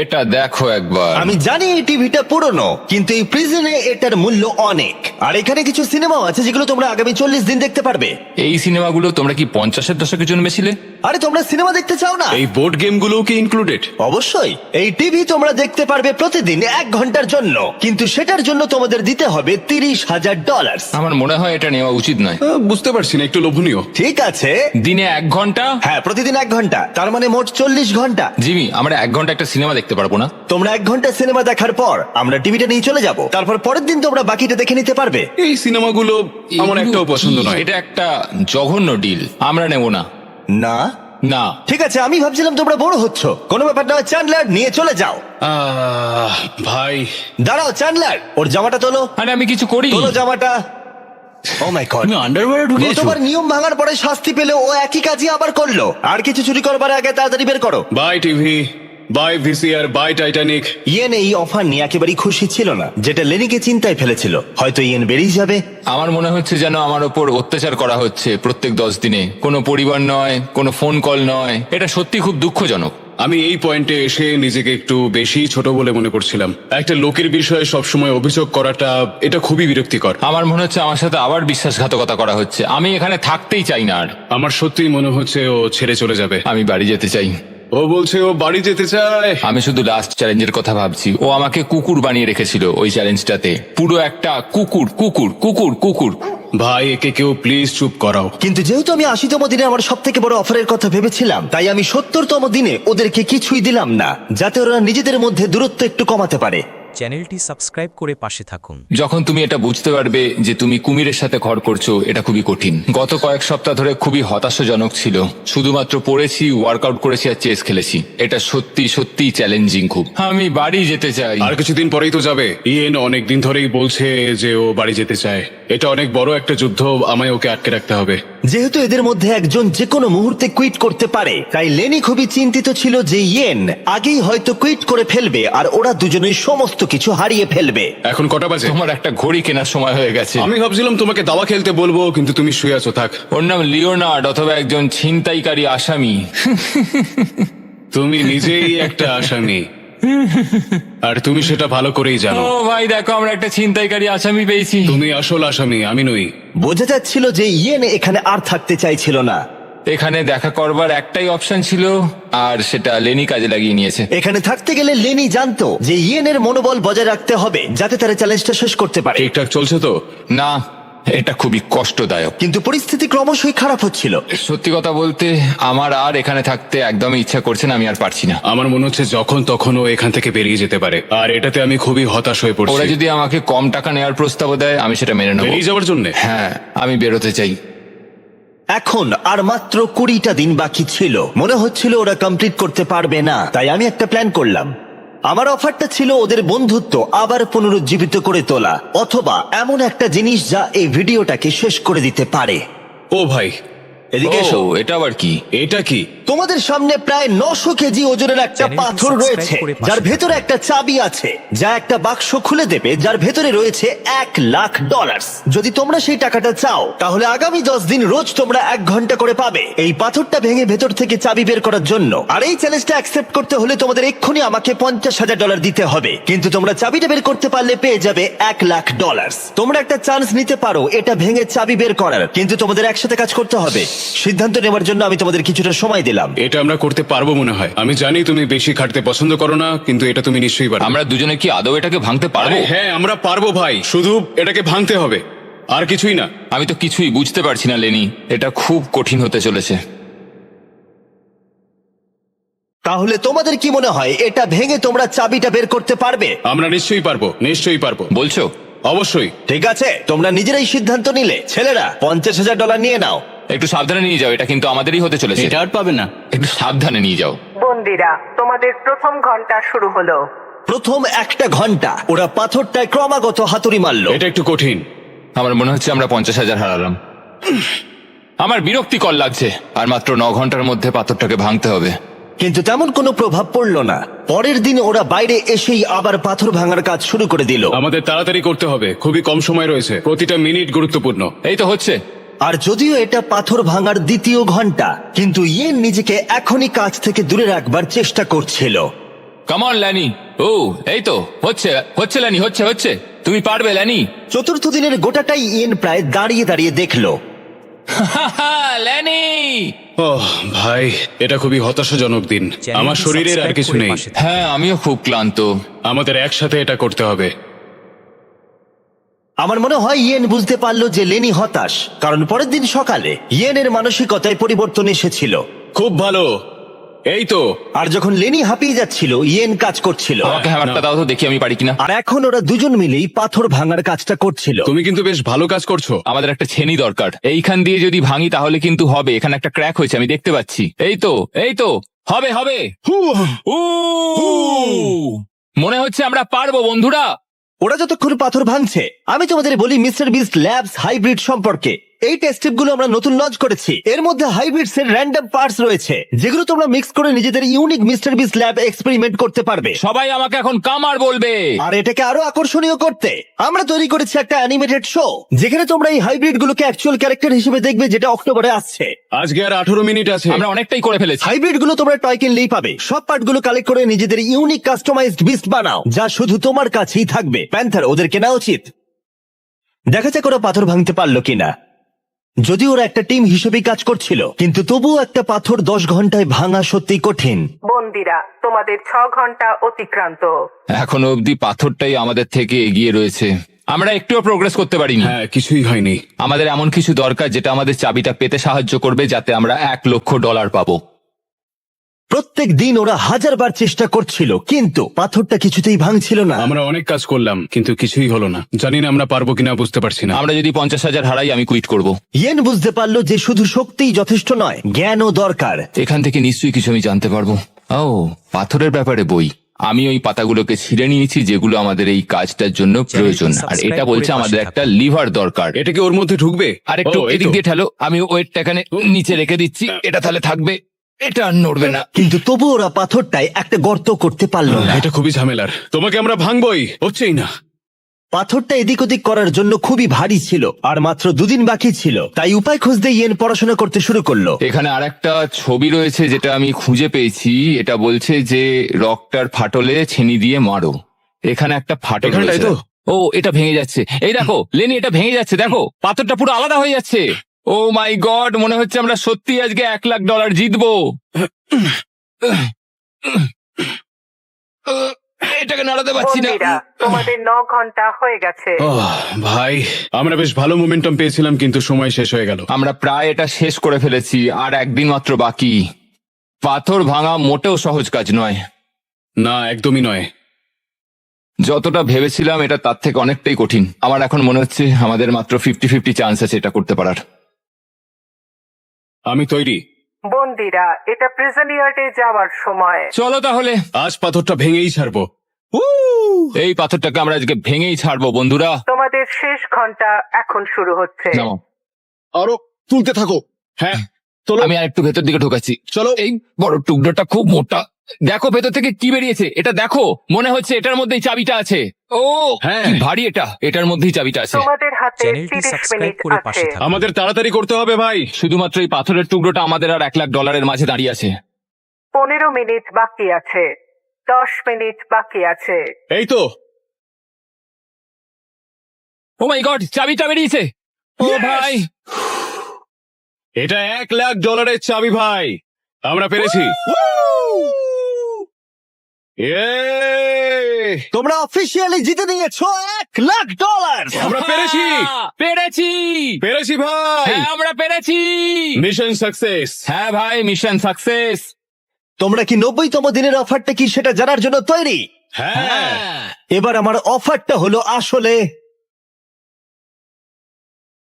এটা দেখো একবার। আমি জানি এই টিভিটা পুরনো, কিন্তু এই প্রিজনে এটার মূল্য অনেক। আর এখানে কিছু সিনেমাও আছে যেগুলো তোমরা আগামী 40 দিন দেখতে পারবে। এই সিনেমাগুলো তোমরা কি 50-এর দশকে জন্মেছিলে? আরে তোমরা সিনেমা দেখতে চাও না? এই বোর্ড গেমগুলো কি ইনক্লুডেড? অবশ্যই। এই টিভি তোমরা দেখতে পারবে প্রতিদিন 1 ঘন্টার জন্য, কিন্তু সেটার জন্য তোমাদের দিতে হবে $30,000। আমার মনে হয় এটা নেওয়া উচিত নয়। বুঝতে পারছি না, একটু লোভনীয়। ঠিক আছে। দিনে 1 ঘন্টা? হ্যাঁ, প্রতিদিন 1 ঘন্টা, তার মানে মোট 40 ঘন্টা। জিমি, আমরা 1 ঘন্টা একটা সিনেমা দেখতে পারবো না? তোমরা 1 ঘন্টা সিনেমা দেখার পর আমরা টিভিটা নিয়ে চলে যাব, তারপর পরের দিন তোমরা বাকিটা দেখে নিতে পারবে। এই সিনেমাগুলো আমার এগুলো একটাও কি? পছন্দ নয়। এটা একটা জঘন্য ডিল, আমরা নেব না। না, না। ঠিক আছে, আমি ভাবছিলাম তোমরা বড় হচ্ছ। কোনো ব্যাপার না, চ্যান্ডলার নিয়ে চলে যাও। ভাই, দাঁড়াও চ্যান্ডলার, ওর জামাটা তোলো। আরে আমি কিছু করি। তোলো জামাটা। ও মাই গড, তুমি আন্ডারওয়্যারে ঢুকিয়েছো? গতবার নিয়ম ভাঙার পরে শাস্তি পেলে ও একই কাজই আবার করলো। আর কিছু চুরি করবার আগে তাড়াতাড়ি বের করো। Bye TV. Bye VCR, bye Titanic. ইয়েন এই অফার নিয়ে একেবারেই খুশি ছিল না, যেটা লেনিকে চিন্তায় ফেলেছিল। হয়তো ইয়েন বেরিয়ে যাবে। আমার মনে হচ্ছে যেন আমার ওপর অত্যাচার করা হচ্ছে প্রত্যেক 10 দিনে। কোনো পরিবার নয়, কোনো ফোন কল নয়। এটা সত্যি খুব দুঃখজনক। আমি এই পয়েন্টে এসে নিজেকে একটু বেশি ছোট বলে মনে করছিলাম। একটা লোকের বিষয়ে সবসময় অভিযোগ করাটা, এটা খুবই বিরক্তিকর। আমার মনে হচ্ছে আমার সাথে আবার বিশ্বাসঘাতকতা করা হচ্ছে। আমি এখানে থাকতেই চাই না আর। আমার সত্যিই মনে হচ্ছে ও ছেড়ে চলে যাবে। আমি বাড়ি যেতে চাই। ও বলছে ও বাড়ি যেতে চায়। আমি শুধু লাস্ট চ্যালেঞ্জের কথা ভাবছি। ও আমাকে কুকুর বানিয়ে রেখেছিল ওই চ্যালেঞ্জটাতে। পুরো একটা কুকুর কুকুর কুকুর কুকুর। ভাই, একে কেউ প্লিজ চুপ করাও। কিন্তু যেহেতু আমি 80তম দিনে আমার সব থেকে বড় অফারের কথা ভেবেছিলাম, তাই আমি 70তম দিনে ওদেরকে কিছুই দিলাম না, যাতে ওরা নিজেদের মধ্যে দূরত্ব একটু কমাতে পারে। চ্যানেলটি সাবস্ক্রাইব করে পাশে থাকুন। যখন তুমি এটা বুঝতে পারবে যে তুমি কুমিরের সাথে ঘর করছো, এটা খুবই কঠিন। গত কয়েক সপ্তাহ ধরে খুবই হতাশাজনক ছিল। শুধুমাত্র পড়েছি, ওয়ার্কআউট করেছি আর চেস খেলেছি। এটা সত্যি সত্যি চ্যালেঞ্জিং খুব। আমি বাড়ি যেতে চাই। আর কিছুদিন পরেই তো যাবে। ইয়েন অনেকদিন ধরেই বলছে যে ও বাড়ি যেতে চায়। এটা অনেক বড় একটা যুদ্ধ, আমায় ওকে আটকে রাখতে হবে। যেহেতু এদের মধ্যে একজন যে কোনো মুহূর্তে কুইট করতে পারে, তাই লেনি খুবই চিন্তিত ছিল যে ইয়েন আগেই হয়তো কুইট করে ফেলবে আর ওরা দুজনেই সমস্ত কিছু হারিয়ে ফেলবে। এখন কটা বাজে? তোমার একটা ঘড়ি কেনার সময় হয়ে গেছে। আমি ভাবছিলাম তোমাকে দাবা খেলতে বলবো, কিন্তু তুমি শুয়ে আছো। থাক। ওর নাম লিওনার্ড, অথবা একজন ছিনতাইকারী আসামি। তুমি নিজেই একটা আসামি, আর তুমি সেটা ভালো করেই জানো। ও ভাই দেখো, আমরা একটা ছিনতাইকারী আসামি পেয়েছি। তুমি আসল আসামি, আমি নই। বোঝা যাচ্ছিল যে ইয়েন এখানে আর থাকতে চাইছিল না। এখানে দেখা করবার একটাই অপশন ছিল, আর সেটা লেনি কাজে লাগিয়ে নিয়েছে। এখানে থাকতে গেলে লেনি জানতো যে ইয়েনের মনোবল বজায় রাখতে হবে, যাতে তারা চ্যালেঞ্জটা শেষ করতে পারে। ঠিকঠাক চলছে তো? না, এটা খুবই কষ্টদায়ক। কিন্তু পরিস্থিতি ক্রমশই খারাপ হচ্ছিল। সত্যি কথা বলতে আমার আর এখানে থাকতে একদমই ইচ্ছা করছে না। আমি আর পারছি না। আমার মনে হচ্ছে যখন তখন ও এখান থেকে বেরিয়ে যেতে পারে, আর এটাতে আমি খুবই হতাশ হয়ে ওরা পড়ছি। যদি আমাকে কম টাকা নেওয়ার প্রস্তাব দেয়, আমি সেটা মেনে নেবো। বেরিয়ে যাওয়ার জন্য? হ্যাঁ, আমি বেরোতে চাই। এখন আর মাত্র 20টা দিন বাকি ছিল। মনে হচ্ছিল ওরা কমপ্লিট করতে পারবে না, তাই আমি একটা প্ল্যান করলাম। আমার অফারটা ছিল ওদের বন্ধুত্ব আবার পুনরুজ্জীবিত করে তোলা, অথবা এমন একটা জিনিস যা এই ভিডিওটাকে শেষ করে দিতে পারে। ও ভাই, এদিকে এসো। ও, এটা আবার কি? এটা কি? তোমাদের সামনে প্রায় 900 কেজি ওজনের একটা চ্যানেলটি পাথর সাবস্ক্রাইব রয়েছে, করে পাশে যার থাকুন। ভেতরে একটা চাবি আছে, যা একটা বাক্স খুলে দেবে, যার ভেতরে রয়েছে $1,00,000। যদি তোমরা সেই টাকাটা চাও, তাহলে আগামী 10 দিন রোজ তোমরা 1 ঘন্টা করে পাবে এই পাথরটা ভেঙে ভেতর থেকে চাবি বের করার জন্য। আর এই চ্যালেঞ্জটা অ্যাকসেপ্ট করতে হলে তোমাদের এক্ষুনি আমাকে $50,000 দিতে হবে। কিন্তু তোমরা চাবিটা বের করতে পারলে পেয়ে যাবে $1,00,000। তোমরা একটা চান্স নিতে পারো এটা ভেঙে চাবি বের করার, কিন্তু তোমাদের একসাথে কাজ করতে হবে। সিদ্ধান্ত নেওয়ার জন্য আমি তোমাদের কিছুটা সময় দিলাম। এটা আমরা করতে পারবো মনে হয়। আমি জানি তুমি বেশি খাটতে পছন্দ করো না, কিন্তু এটা তুমি নিশ্চয়ই পারবে। আমরা দুজনে কি আদৌ এটাকে ভাঙতে পারবো? আরে হ্যাঁ, আমরা পারবো ভাই, শুধু এটাকে ভাঙতে হবে, আর কিছুই না। আমি তো কিছুই বুঝতে পারছি না লেনি। এটা খুব কঠিন হতে চলেছে। তাহলে তোমাদের কি মনে হয় এটা ভেঙে তোমরা চাবিটা বের করতে পারবে? আমরা নিশ্চয়ই পারবো, নিশ্চয়ই পারবো। বলছো? অবশ্যই। ঠিক আছে, তোমরা নিজেরাই সিদ্ধান্ত নিলে। ছেলেরা, $50,000 নিয়ে নাও। একটু সাবধানে নিয়ে যাও, এটা কিন্তু আমাদেরই হতে চলেছে। এটা আর পাবে না। একটু সাবধানে নিয়ে যাও। বন্দিরা, তোমাদের প্রথম ঘন্টা শুরু হলো। প্রথম 1টা ঘন্টা ওরা পাথরটায় ক্রমাগত হাতুড়ি মারলো। এটা একটু কঠিন। আমার মনে হচ্ছে আমরা 50,000 হারালাম। আমার বিরক্তিকর লাগছে। আর মাত্র 9 ঘন্টার মধ্যে পাথরটাকে ভাঙতে হবে। কিন্তু তেমন কোনো প্রভাব পড়লো না। পরের দিন ওরা বাইরে এসেই আবার পাথর ভাঙার কাজ শুরু করে দিল। আমাদের তাড়াতাড়ি করতে হবে, খুবই কম সময় রয়েছে, প্রতিটা মিনিট গুরুত্বপূর্ণ। এই তো হচ্ছে। আর যদিও এটা পাথর ভাঙার দ্বিতীয় ঘন্টা, কিন্তু ইয়েন নিজেকে এখনই কাজ থেকে দূরে রাখবার চেষ্টা করছিল। Come on ল্যানি। ও, এই তো হচ্ছে হচ্ছে ল্যানি, হচ্ছে হচ্ছে। তুমি পারবে ল্যানি। চতুর্থ দিনের গোটাটাই ইয়েন প্রায় দাঁড়িয়ে দাঁড়িয়ে দেখলো। ল্যানি। ওহ ভাই, এটা খুবই হতাশাজনক দিন। চ্যানেলটি আমার শরীরের আর সাবস্ক্রাইব কিছু করে নেই। পাশে থাকুন। হ্যাঁ, আমিও খুব ক্লান্ত। আমাদের একসাথে এটা করতে হবে। আমার মনে হয় ইয়েন বুঝতে পারলো যে লেনি হতাশ, কারণ পরের দিন সকালে ইয়েনের মানসিকতায় পরিবর্তন এসেছিল। খুব ভালো, এই তো। আর যখন লেনি হাঁপিয়ে যাচ্ছিল, ইয়েন কাজ করছিল। আমাকে হ্যামারটা দাও তো, দেখি আমি পারি কিনা। আর এখন ওরা দুজন মিলেই পাথর ভাঙার কাজটা করছিল। তুমি কিন্তু বেশ ভালো কাজ করছো। আমাদের একটা ছেনি দরকার। এইখান দিয়ে যদি ভাঙি তাহলে কিন্তু হবে। এখানে একটা ক্র্যাক হয়েছে, আমি দেখতে পাচ্ছি। এই তো, এই তো, হবে হবে। মনে হচ্ছে আমরা পারবো বন্ধুরা। ওরা যতক্ষণ পাথর ভাঙছে, আমি তোমাদের বলি মিস্টার বিস্ট ল্যাবস হাইব্রিড সম্পর্কে। এই টেস্ট গুলো আমরা নতুন লঞ্চ করেছি। এর মধ্যে হাইব্রিডস এর র্যান্ডম পার্টস রয়েছে যেগুলো তোমরা মিক্স করে নিজেদের ইউনিক মিস্টার বিস ল্যাব এক্সপেরিমেন্ট করতে পারবে। সবাই আমাকে এখন কামার বলবে। আর এটাকে আরো আকর্ষণীয় করতে আমরা তৈরি করেছি একটা অ্যানিমেটেড শো যেখানে তোমরা এই হাইব্রিড গুলোকে অ্যাকচুয়াল ক্যারেক্টার হিসেবে দেখবে, যেটা অক্টোবরে আসছে। আজকে আর 18 মিনিট আছে। আমরা অনেকটাই করে ফেলেছি। হাইব্রিড গুলো তোমরা টয় কিনলেই পাবে। সব পার্ট গুলো কালেক্ট করে নিজেদের ইউনিক কাস্টমাইজড বিস্ট বানাও যা শুধু তোমার কাছেই থাকবে। প্যান্থার, ওদের কেনা উচিত। দেখা যাক ওরা পাথর ভাঙতে পারলো কিনা। যদি ওরা একটা টিম হিসেবেই কাজ করছিল, কিন্তু তবুও একটা পাথর 10 ঘন্টায় ভাঙা সত্যি কঠিন। বন্দিরা, তোমাদের 6 ঘন্টা অতিক্রান্ত। এখনো অবধি পাথরটাই আমাদের থেকে এগিয়ে রয়েছে। আমরা একটুও প্রোগ্রেস করতে পারিনি। হ্যাঁ, কিছুই হয়নি। আমাদের এমন কিছু দরকার যেটা আমাদের চাবিটা পেতে সাহায্য করবে, যাতে আমরা $1,00,000 পাবো। প্রত্যেক দিন ওরা 1000 বার চেষ্টা করছিল, কিন্তু পাথরটা কিছুতেই ভাঙছিল না। আমরা অনেক কাজ করলাম কিন্তু কিছুই হলো না। জানি না আমরা পারবো কিনা, বুঝতে পারছি না। আমরা যদি 50,000 হারাই, আমি কুইট করব। ইয়েন বুঝতে পারলো যে শুধু শক্তিই যথেষ্ট নয়, জ্ঞানও দরকার। এখান থেকে নিশ্চয়ই কিছু আমি জানতে পারবো। ও, পাথরের ব্যাপারে বই। আমি ওই পাতাগুলোকে ছিঁড়ে নিয়েছি যেগুলো আমাদের এই কাজটার জন্য প্রয়োজন। আর এটা বলছে আমাদের একটা লিভার দরকার। এটা কি ওর মধ্যে ঢুকবে? আর একটু ও, এই এদিক তো। দিয়ে ঠেলো। আমি ওয়েটটা এখানে নিচে রেখে দিচ্ছি। এটা তাহলে থাকবে, এটা আর নড়বে না। কিন্তু তবু ওরা পাথরটায় একটা গর্ত করতে পারলো না। এটা খুবই ঝামেলার। তোমাকে আমরা ভাঙবই, হচ্ছেই না। পাথরটা এদিক ওদিক করার জন্য খুবই ভারী ছিল, আর মাত্র 2 দিন বাকি ছিল। তাই উপায় খুঁজতে ইয়েন পড়াশোনা করতে শুরু করলো। এখানে আরেকটা ছবি রয়েছে যেটা আমি খুঁজে পেয়েছি। এটা বলছে যে রকটার ফাটলে ছেনি দিয়ে মারো। এখানে একটা ফাটল এখানটায় রয়েছে। তো? ও, এটা ভেঙে যাচ্ছে। এই দেখো লেনি, এটা ভেঙে যাচ্ছে। দেখো পাথরটা পুরো আলাদা হয়ে যাচ্ছে। ও মাই গড, মনে হচ্ছে আমরা সত্যি আজকে $1,00,000 জিতবো। এটাকে নাড়াতে পারছি না। বন্দিরা, তোমাদের 9 ঘন্টা হয়ে গেছে। ভাই, আমরা বেশ ভালো মোমেন্টাম পেয়েছিলাম কিন্তু সময় শেষ হয়ে গেল। আমরা প্রায় এটা শেষ করে ফেলেছি, আর একদিন মাত্র বাকি। পাথর ভাঙা মোটেও সহজ কাজ নয়। না, একদমই নয়। যতটা ভেবেছিলাম এটা তার থেকে অনেকটাই কঠিন। আমার এখন মনে হচ্ছে আমাদের মাত্র 50-50 চান্স আছে এটা করতে পারার। আমি তৈরি। বন্দিরা, এটা প্রিজন ইয়ার্ডে যাওয়ার সময়। চলো তাহলে, আজ পাথরটা ভেঙেই ছাড়বো। এই পাথরটাকে আমরা আজকে ভেঙেই ছাড়বো বন্ধুরা। তোমাদের শেষ ঘন্টা এখন শুরু হচ্ছে। নামো। আরো তুলতে থাকো। হ্যাঁ, চলো। আমি আর একটু ভেতর দিকে ঢোকাচ্ছি। চলো। এই বড় টুকরোটা খুব মোটা। দেখো ভেতর থেকে কি বেরিয়েছে। এটা দেখো, মনে হচ্ছে এটার মধ্যেই চাবিটা আছে। ও হ্যাঁ। কি ভারী এটা। এটার মধ্যেই চাবিটা আছে। তোমাদের হাতে চ্যানেলটি 30 সাবস্ক্রাইব মিনিট করে আছে। পাশে থাকুন। আমাদের তাড়াতাড়ি করতে হবে ভাই। শুধুমাত্র এই পাথরের টুকরোটা আমাদের আর $1,00,000 মাঝে দাঁড়িয়ে আছে। 15 মিনিট বাকি আছে। 10 মিনিট বাকি আছে। এই তো। ও মাই গড, চাবিটা বেরিয়েছে। ও Yes! ভাই, এটা $1,00,000 চাবি ভাই। আমরা পেরেছি। Yay! তোমরা অফিসিয়ালি জিতে নিয়েছো $1,00,000। আমরা পেরেছি। পেরেছি। পেরেছি ভাই। হ্যাঁ, আমরা পেরেছি। Mission success. হ্যাঁ ভাই, মিশন সাকসেস। তোমরা কি 90তম দিনের অফারটা কি সেটা জানার জন্য তৈরি? হ্যাঁ। এবার আমার অফারটা হলো আসলে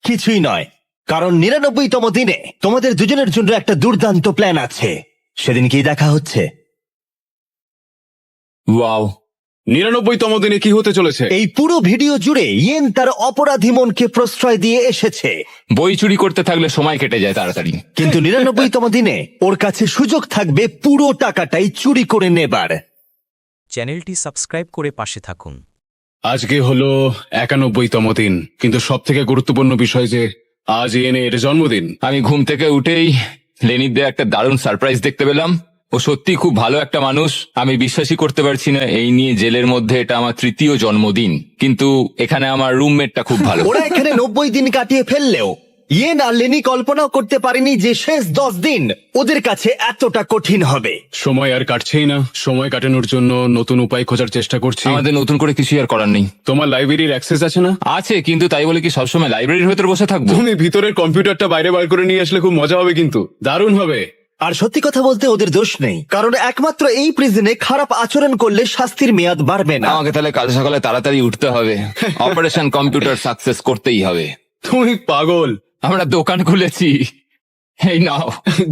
কিছুই নয়, কারণ 99তম দিনে তোমাদের দুজনের জন্য একটা দুর্দান্ত প্ল্যান আছে। সেদিন কি দেখা হচ্ছে? ওয়াও, 99তম দিনে কি হতে চলেছে? এই পুরো ভিডিও জুড়ে ইয়েন তার অপরাধী মনকে প্রশ্রয় দিয়ে এসেছে, বই চুরি করতে থাকলে সময় কেটে যায় তাড়াতাড়ি। কিন্তু 99তম দিনে ওর কাছে সুযোগ থাকবে পুরো টাকাটাই চুরি করে নেবার। চ্যানেলটি সাবস্ক্রাইব করে পাশে থাকুন। আজকে হলো 91তম দিন, কিন্তু সব থেকে গুরুত্বপূর্ণ বিষয় যে আজ ইয়েনের জন্মদিন। আমি ঘুম থেকে উঠেই লেনির দিয়ে একটা দারুণ সারপ্রাইজ দেখতে পেলাম। ও সত্যি খুব ভালো একটা মানুষ। আমি বিশ্বাসই করতে পারছি না এই নিয়ে জেলের মধ্যে এটা আমার 3য় জন্মদিন, কিন্তু এখানে আমার রুমমেটটা খুব ভালো। ওরা এখানে 90 দিন কাটিয়ে ফেললেও ইয়েন আর লেনি কল্পনাও করতে পারেনি যে শেষ 10 দিন ওদের কাছে এতটা কঠিন হবে। সময় আর কাটছেই না। সময় কাটানোর জন্য নতুন উপায় খোঁজার চেষ্টা করছি। আমাদের নতুন করে কিছুই আর করার নেই। তোমার লাইব্রেরির অ্যাক্সেস আছে না? আছে, কিন্তু তাই বলে কি সবসময় লাইব্রেরির ভেতর বসে থাকবো? তুমি ভিতরের কম্পিউটারটা বাইরে বার করে নিয়ে আসলে খুব মজা হবে, কিন্তু দারুণ হবে। আর সত্যি কথা বলতে ওদের দোষ নেই, কারণ একমাত্র এই প্রিজনে খারাপ আচরণ করলে শাস্তির মেয়াদ বাড়বে না। আমাকে তাহলে কাল সকালে তাড়াতাড়ি উঠতে হবে। অপারেশন কম্পিউটার সাকসেস করতেই হবে। তুমি পাগল। আমরা দোকান খুলেছি। এই নাও,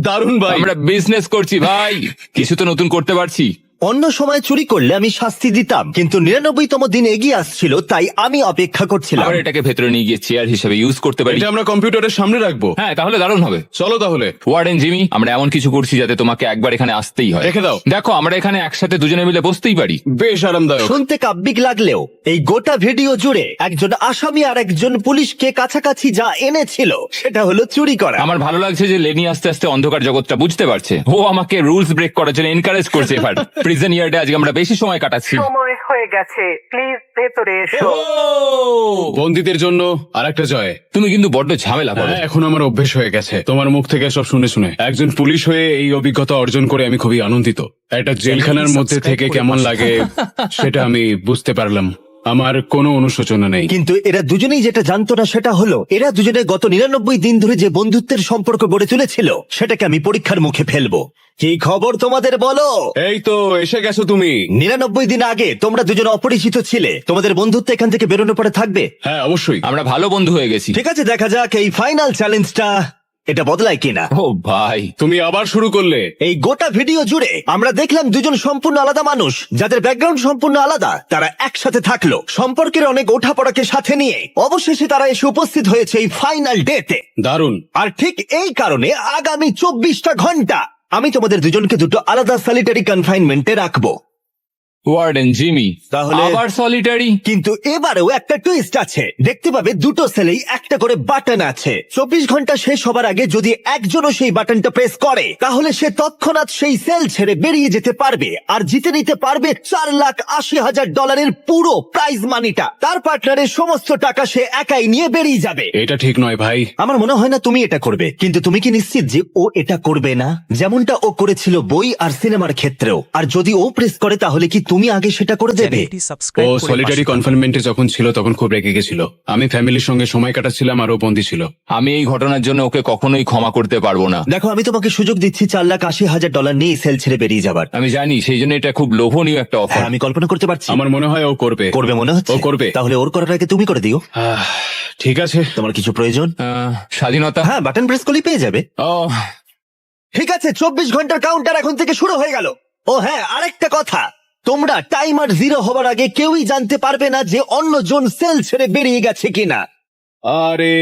দারুণ ভাই। আমরা বিজনেস করছি ভাই। কিছু তো নতুন করতে পারছি। অন্য সময় চুরি করলে আমি শাস্তি দিতাম, কিন্তু 99তম দিন এগিয়ে আসছিল, তাই আমি অপেক্ষা করছিলাম। আবার এটাকে ভেতরে নিয়ে গিয়ে চেয়ার হিসেবে ইউজ করতে পারি। এটা আমরা কম্পিউটারের সামনে রাখবো। হ্যাঁ, তাহলে দারুণ হবে। চলো তাহলে। ওয়ার্ডেন জিমি, আমরা এমন কিছু করছি যাতে তোমাকে একবার এখানে আসতেই হয়। রেখে দাও। দেখো, আমরা এখানে একসাথে দুজনে মিলে বসতেই পারি। বেশ আরামদায়ক। শুনতে কাব্যিক লাগলেও এই গোটা ভিডিও জুড়ে একজন আসামি আর একজন পুলিশকে কাছাকাছি যা এনেছিল সেটা হলো চুরি করা। আমার ভালো লাগছে যে লেনি আস্তে আস্তে অন্ধকার জগৎটা বুঝতে পারছে। ও আমাকে রুলস ব্রেক করার জন্য এনকারেজ করছে। এবার প্রিজন ইয়ার্ডে আজকে আমরা বেশি সময় কাটাচ্ছি। সময় হয়ে গেছে, প্লিজ ভেতরে এসো। বন্দীদের জন্য আরেকটা জয়। তুমি কিন্তু বড্ড ঝামেলা করো। হ্যাঁ, এখন আমার অভ্যেস হয়ে গেছে তোমার মুখ থেকে সব শুনে শুনে। একজন পুলিশ হয়ে এই অভিজ্ঞতা অর্জন করে আমি খুবই আনন্দিত। একটা জেলখানার মধ্যে থেকে কেমন লাগে সেটা আমি বুঝতে পারলাম। আমার কোনো অনুশোচনা নেই। কিন্তু এরা দুজনেই যেটা জানতো না সেটা হলো এরা দুজনে গত 99 দিন ধরে যে বন্ধুত্বের সম্পর্ক গড়ে তুলেছিল সেটাকে আমি পরীক্ষার মুখে ফেলবো। কি খবর তোমাদের বলো? এই তো এসে গেছো তুমি। 99 দিন আগে তোমরা দুজন অপরিচিত ছিলে, তোমাদের বন্ধুত্ব এখান থেকে বেরোনোর পরে থাকবে। হ্যাঁ, অবশ্যই। আমরা ভালো বন্ধু হয়ে গেছি। ঠিক আছে, দেখা যাক এই ফাইনাল চ্যালেঞ্জটা এটা বদলায় কিনা। ও ভাই, তুমি আবার শুরু করলে। এই গোটা ভিডিও জুড়ে আমরা দেখলাম দুজন সম্পূর্ণ আলাদা মানুষ যাদের ব্যাকগ্রাউন্ড সম্পূর্ণ আলাদা, তারা একসাথে থাকলো, সম্পর্কের অনেক ওঠাপড়াকে সাথে নিয়ে অবশেষে তারা এসে উপস্থিত হয়েছে এই ফাইনাল ডেতে। দারুণ। আর ঠিক এই কারণে আগামী 24টা ঘন্টা আমি তোমাদের দুজনকে দুটো আলাদা সলিটারি কনফাইনমেন্টে রাখবো। ওয়ার্ডেন জিমি, তাহলে আবার সলিটারি? কিন্তু এবারেও একটা টুইস্ট আছে। দেখতে পাবে দুটো সেলেই একটা করে বাটন আছে। 24 ঘন্টা শেষ হবার আগে যদি একজনও সেই বাটনটা প্রেস করে তাহলে সে তৎক্ষণাৎ সেই সেল ছেড়ে বেরিয়ে যেতে পারবে আর জিতে নিতে পারবে $4,80,000 পুরো প্রাইজ মানিটা। তার পার্টনারের সমস্ত টাকা সে একাই নিয়ে বেরিয়ে যাবে। এটা ঠিক নয় ভাই। আমার মনে হয় না তুমি এটা করবে, কিন্তু তুমি কি নিশ্চিত যে ও এটা করবে না, যেমনটা ও করেছিল বই আর সিনেমার ক্ষেত্রেও? আর যদি ও প্রেস করে তাহলে কি তুমি আগে সেটা করে দেবে? চ্যানেলটি ও সাবস্ক্রাইব করে সলিটারি পাশে থাকুন। কনফাইনমেন্টে যখন ছিল তখন খুব রেগে গেছিল। আমি ফ্যামিলির সঙ্গে সময় কাটাচ্ছিলাম আর ও বন্দী ছিল। আমি এই ঘটনার জন্য ওকে কখনোই ক্ষমা করতে পারবো না। দেখো, আমি তোমাকে সুযোগ দিচ্ছি $4,80,000 নিয়ে সেল ছেড়ে বেরিয়ে যাবার। আমি জানি, সেই জন্য এটা খুব লোভনীয় একটা অফার। হ্যাঁ, আমি কল্পনা করতে পারছি। আমার মনে হয় ও করবে। করবে মনে হচ্ছে? ও করবে। তাহলে ওর করার আগে তুমি করে দিও। আহ, ঠিক আছে। তোমার কিছু প্রয়োজন? স্বাধীনতা? হ্যাঁ, বাটন প্রেস করলেই পেয়ে যাবে। ও, ঠিক আছে, 24 ঘন্টার কাউন্টার এখন থেকে শুরু হয়ে গেল। ও হ্যাঁ, আরেকটা কথা, তোমরা টাইমার 0 হবার আগে কেউই জানতে পারবে না যে অন্যজন সেল ছেড়ে বেরিয়ে গেছে কিনা। আরে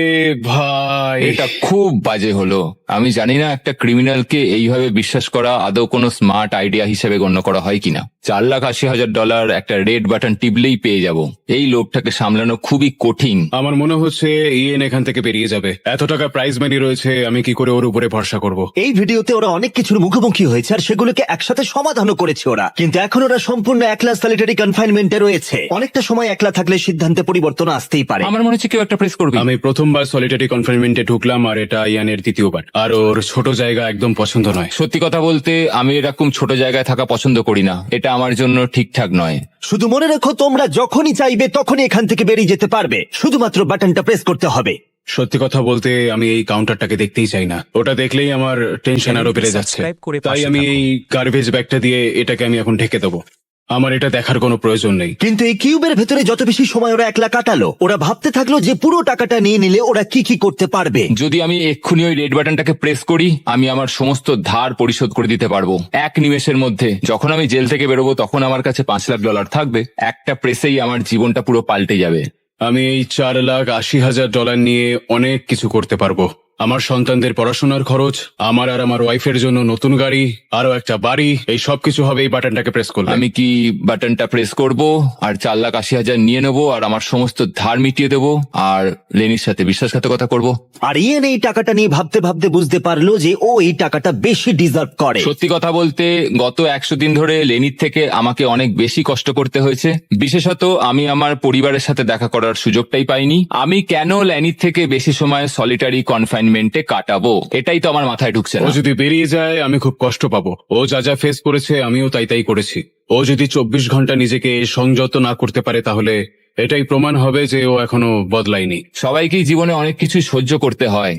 ভাই, এটা খুব বাজে হলো। আমি জানি না একটা ক্রিমিনালকে এইভাবে বিশ্বাস করা আদৌ কোনো স্মার্ট আইডিয়া হিসেবে গণ্য করা হয় কিনা। $4,80,000 একটা রেড বাটন টিপলেই পেয়ে যাব। এই লোকটাকে সামলানো খুবই কঠিন। আমার মনে হচ্ছে ইয়েন এখান থেকে বেরিয়ে যাবে। এত টাকা প্রাইজ মানি রয়েছে, আমি কি করে ওর উপরে ভরসা করব? এই ভিডিওতে ওরা অনেক কিছুর মুখোমুখি হয়েছে আর সেগুলোকে একসাথে সমাধানও করেছে ওরা, কিন্তু এখন ওরা সম্পূর্ণ একলা সলিটারি কনফাইনমেন্টে রয়েছে। অনেকটা সময় একলা থাকলে সিদ্ধান্তে পরিবর্তন আসতেই পারে। আমার মনে হচ্ছে কেউ একটা প্রেস করবে। আমি প্রথমবার সলিটারি কনফাইনমেন্টে ঢুকলাম আর এটা ইয়ানের দ্বিতীয়বার। আর ওর ছোট জায়গা একদম পছন্দ নয়। সত্যি কথা বলতে, আমি এরকম ছোট জায়গায় থাকা পছন্দ করি না। এটা আমার জন্য ঠিকঠাক নয়। শুধু মনে রেখো, তোমরা যখনই চাইবে তখনই এখান থেকে বেরিয়ে যেতে পারবে, শুধুমাত্র বাটনটা প্রেস করতে হবে। সত্যি কথা বলতে আমি এই কাউন্টারটাকে দেখতেই চাই না। ওটা দেখলেই আমার টেনশন আরো বেড়ে যাচ্ছে। সাবস্ক্রাইব করে তাই পাশে আমি থাকুন। এই গার্বেজ ব্যাগটা দিয়ে এটাকে আমি এখন ঢেকে দেবো। আমার এটা দেখার কোনো প্রয়োজন নেই। কিন্তু এই কিউবের ভেতরে যত বেশি সময় ওরা একলা কাটালো, ওরা ভাবতে থাকলো যে পুরো টাকাটা নিয়ে নিলে ওরা কি কি করতে পারবে। যদি আমি এক্ষুনি ওই রেড বাটনটাকে প্রেস করি, আমি আমার সমস্ত ধার পরিশোধ করে দিতে পারবো এক নিমেষের মধ্যে। যখন আমি জেল থেকে বেরোবো তখন আমার কাছে $5,00,000 থাকবে। একটা প্রেসেই আমার জীবনটা পুরো পাল্টে যাবে। আমি এই $4,80,000 নিয়ে অনেক কিছু করতে পারবো। আমার সন্তানদের পড়াশোনার খরচ, আমার আর আমার ওয়াইফের জন্য নতুন গাড়ি, আরো একটা বাড়ি, এই সবকিছু হবে এই বাটনটাকে প্রেস করলে। আমি কি বাটনটা প্রেস করব আর $4,80,000 নিয়ে নেবো আর আমার সমস্ত ধার মিটিয়ে দেবো আর লেনির সাথে বিশ্বাসঘাতকতা করব। আর ইয়েন এই টাকাটা নিয়ে ভাবতে ভাবতে বুঝতে পারলো যে ও এই টাকাটা বেশি ডিজার্ভ করে। সত্যি কথা বলতে, গত 100 দিন ধরে লেনির থেকে আমাকে অনেক বেশি কষ্ট করতে হয়েছে। বিশেষত আমি আমার পরিবারের সাথে দেখা করার সুযোগটাই পাইনি। আমি কেন লেনির থেকে বেশি সময় সলিটারি কনফাইনমেন্টে কাটাবো, এটাই তো আমার মাথায় ঢুকছে ও না। যদি বেরিয়ে যায় আমি খুব কষ্ট পাবো। ও যা যা ফেস করেছে আমিও তাই করেছি। ও যদি 24 ঘন্টা নিজেকে সংযত না করতে পারে তাহলে এটাই প্রমাণ হবে যে ও এখনো বদলায়নি। সবাইকেই জীবনে অনেক কিছু সহ্য করতে হয়,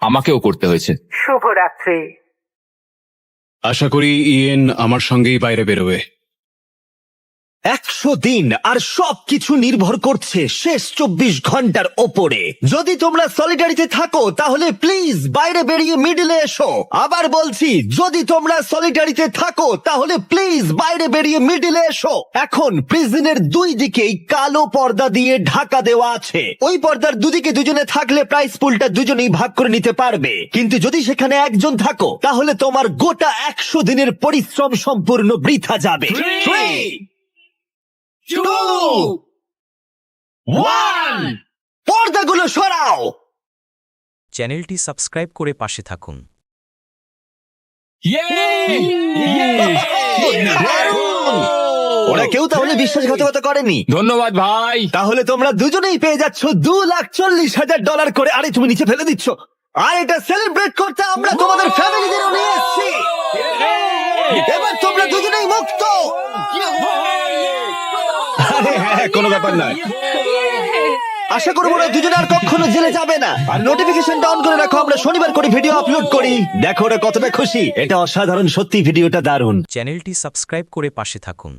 আমাকেও করতে হয়েছে। শুভরাত্রি। আশা করি ইয়েন আমার সঙ্গেই বাইরে বেরোবে। 100 দিন আর সবকিছু নির্ভর করছে শেষ 24 ঘন্টার ওপরে। যদি তোমরা সলিডারিতে থাকো তাহলে প্লিজ বাইরে বেরিয়ে মিডলে এসো। আবার বলছি, যদি তোমরা সলিডারিতে থাকো তাহলে প্লিজ বাইরে বেরিয়ে মিডলে এসো। এখন প্রিজনের দুই দিকেই কালো পর্দা দিয়ে ঢাকা দেওয়া আছে। ওই পর্দার দুদিকে দুজনে থাকলে প্রাইস পুলটা দুজনেই ভাগ করে নিতে পারবে, কিন্তু যদি সেখানে একজন থাকো তাহলে তোমার গোটা 100 দিনের পরিশ্রম সম্পূর্ণ বৃথা যাবে। 3, 2, 1, পর্দাগুলো সরাও। চ্যানেলটি সাবস্ক্রাইব করে পাশে থাকুন। ওরা কেউ তাহলে বিশ্বাসঘাতকতা করেনি। ধন্যবাদ ভাই। তাহলে তোমরা দুজনেই পেয়ে যাচ্ছ $2,40,000 করে। আরে তুমি নিচে ফেলে দিচ্ছ। আর এটা সেলিব্রেট করতে আমরা তোমাদের ফ্যামিলিদেরও নিয়ে এসেছি। এবার তোমরা দুজনেই মুক্ত। আরে হ্যাঁ, কোনো ব্যাপার নয়। আশা করবো ওরা দুজনে আর কখনো জেলে যাবে না। আর নোটিফিকেশনটা অন করে রাখো, আমরা শনিবার করে ভিডিও আপলোড করি। দেখো ওরা কতটা খুশি। এটা অসাধারণ, সত্যি ভিডিওটা দারুণ। চ্যানেলটি সাবস্ক্রাইব করে পাশে থাকুন।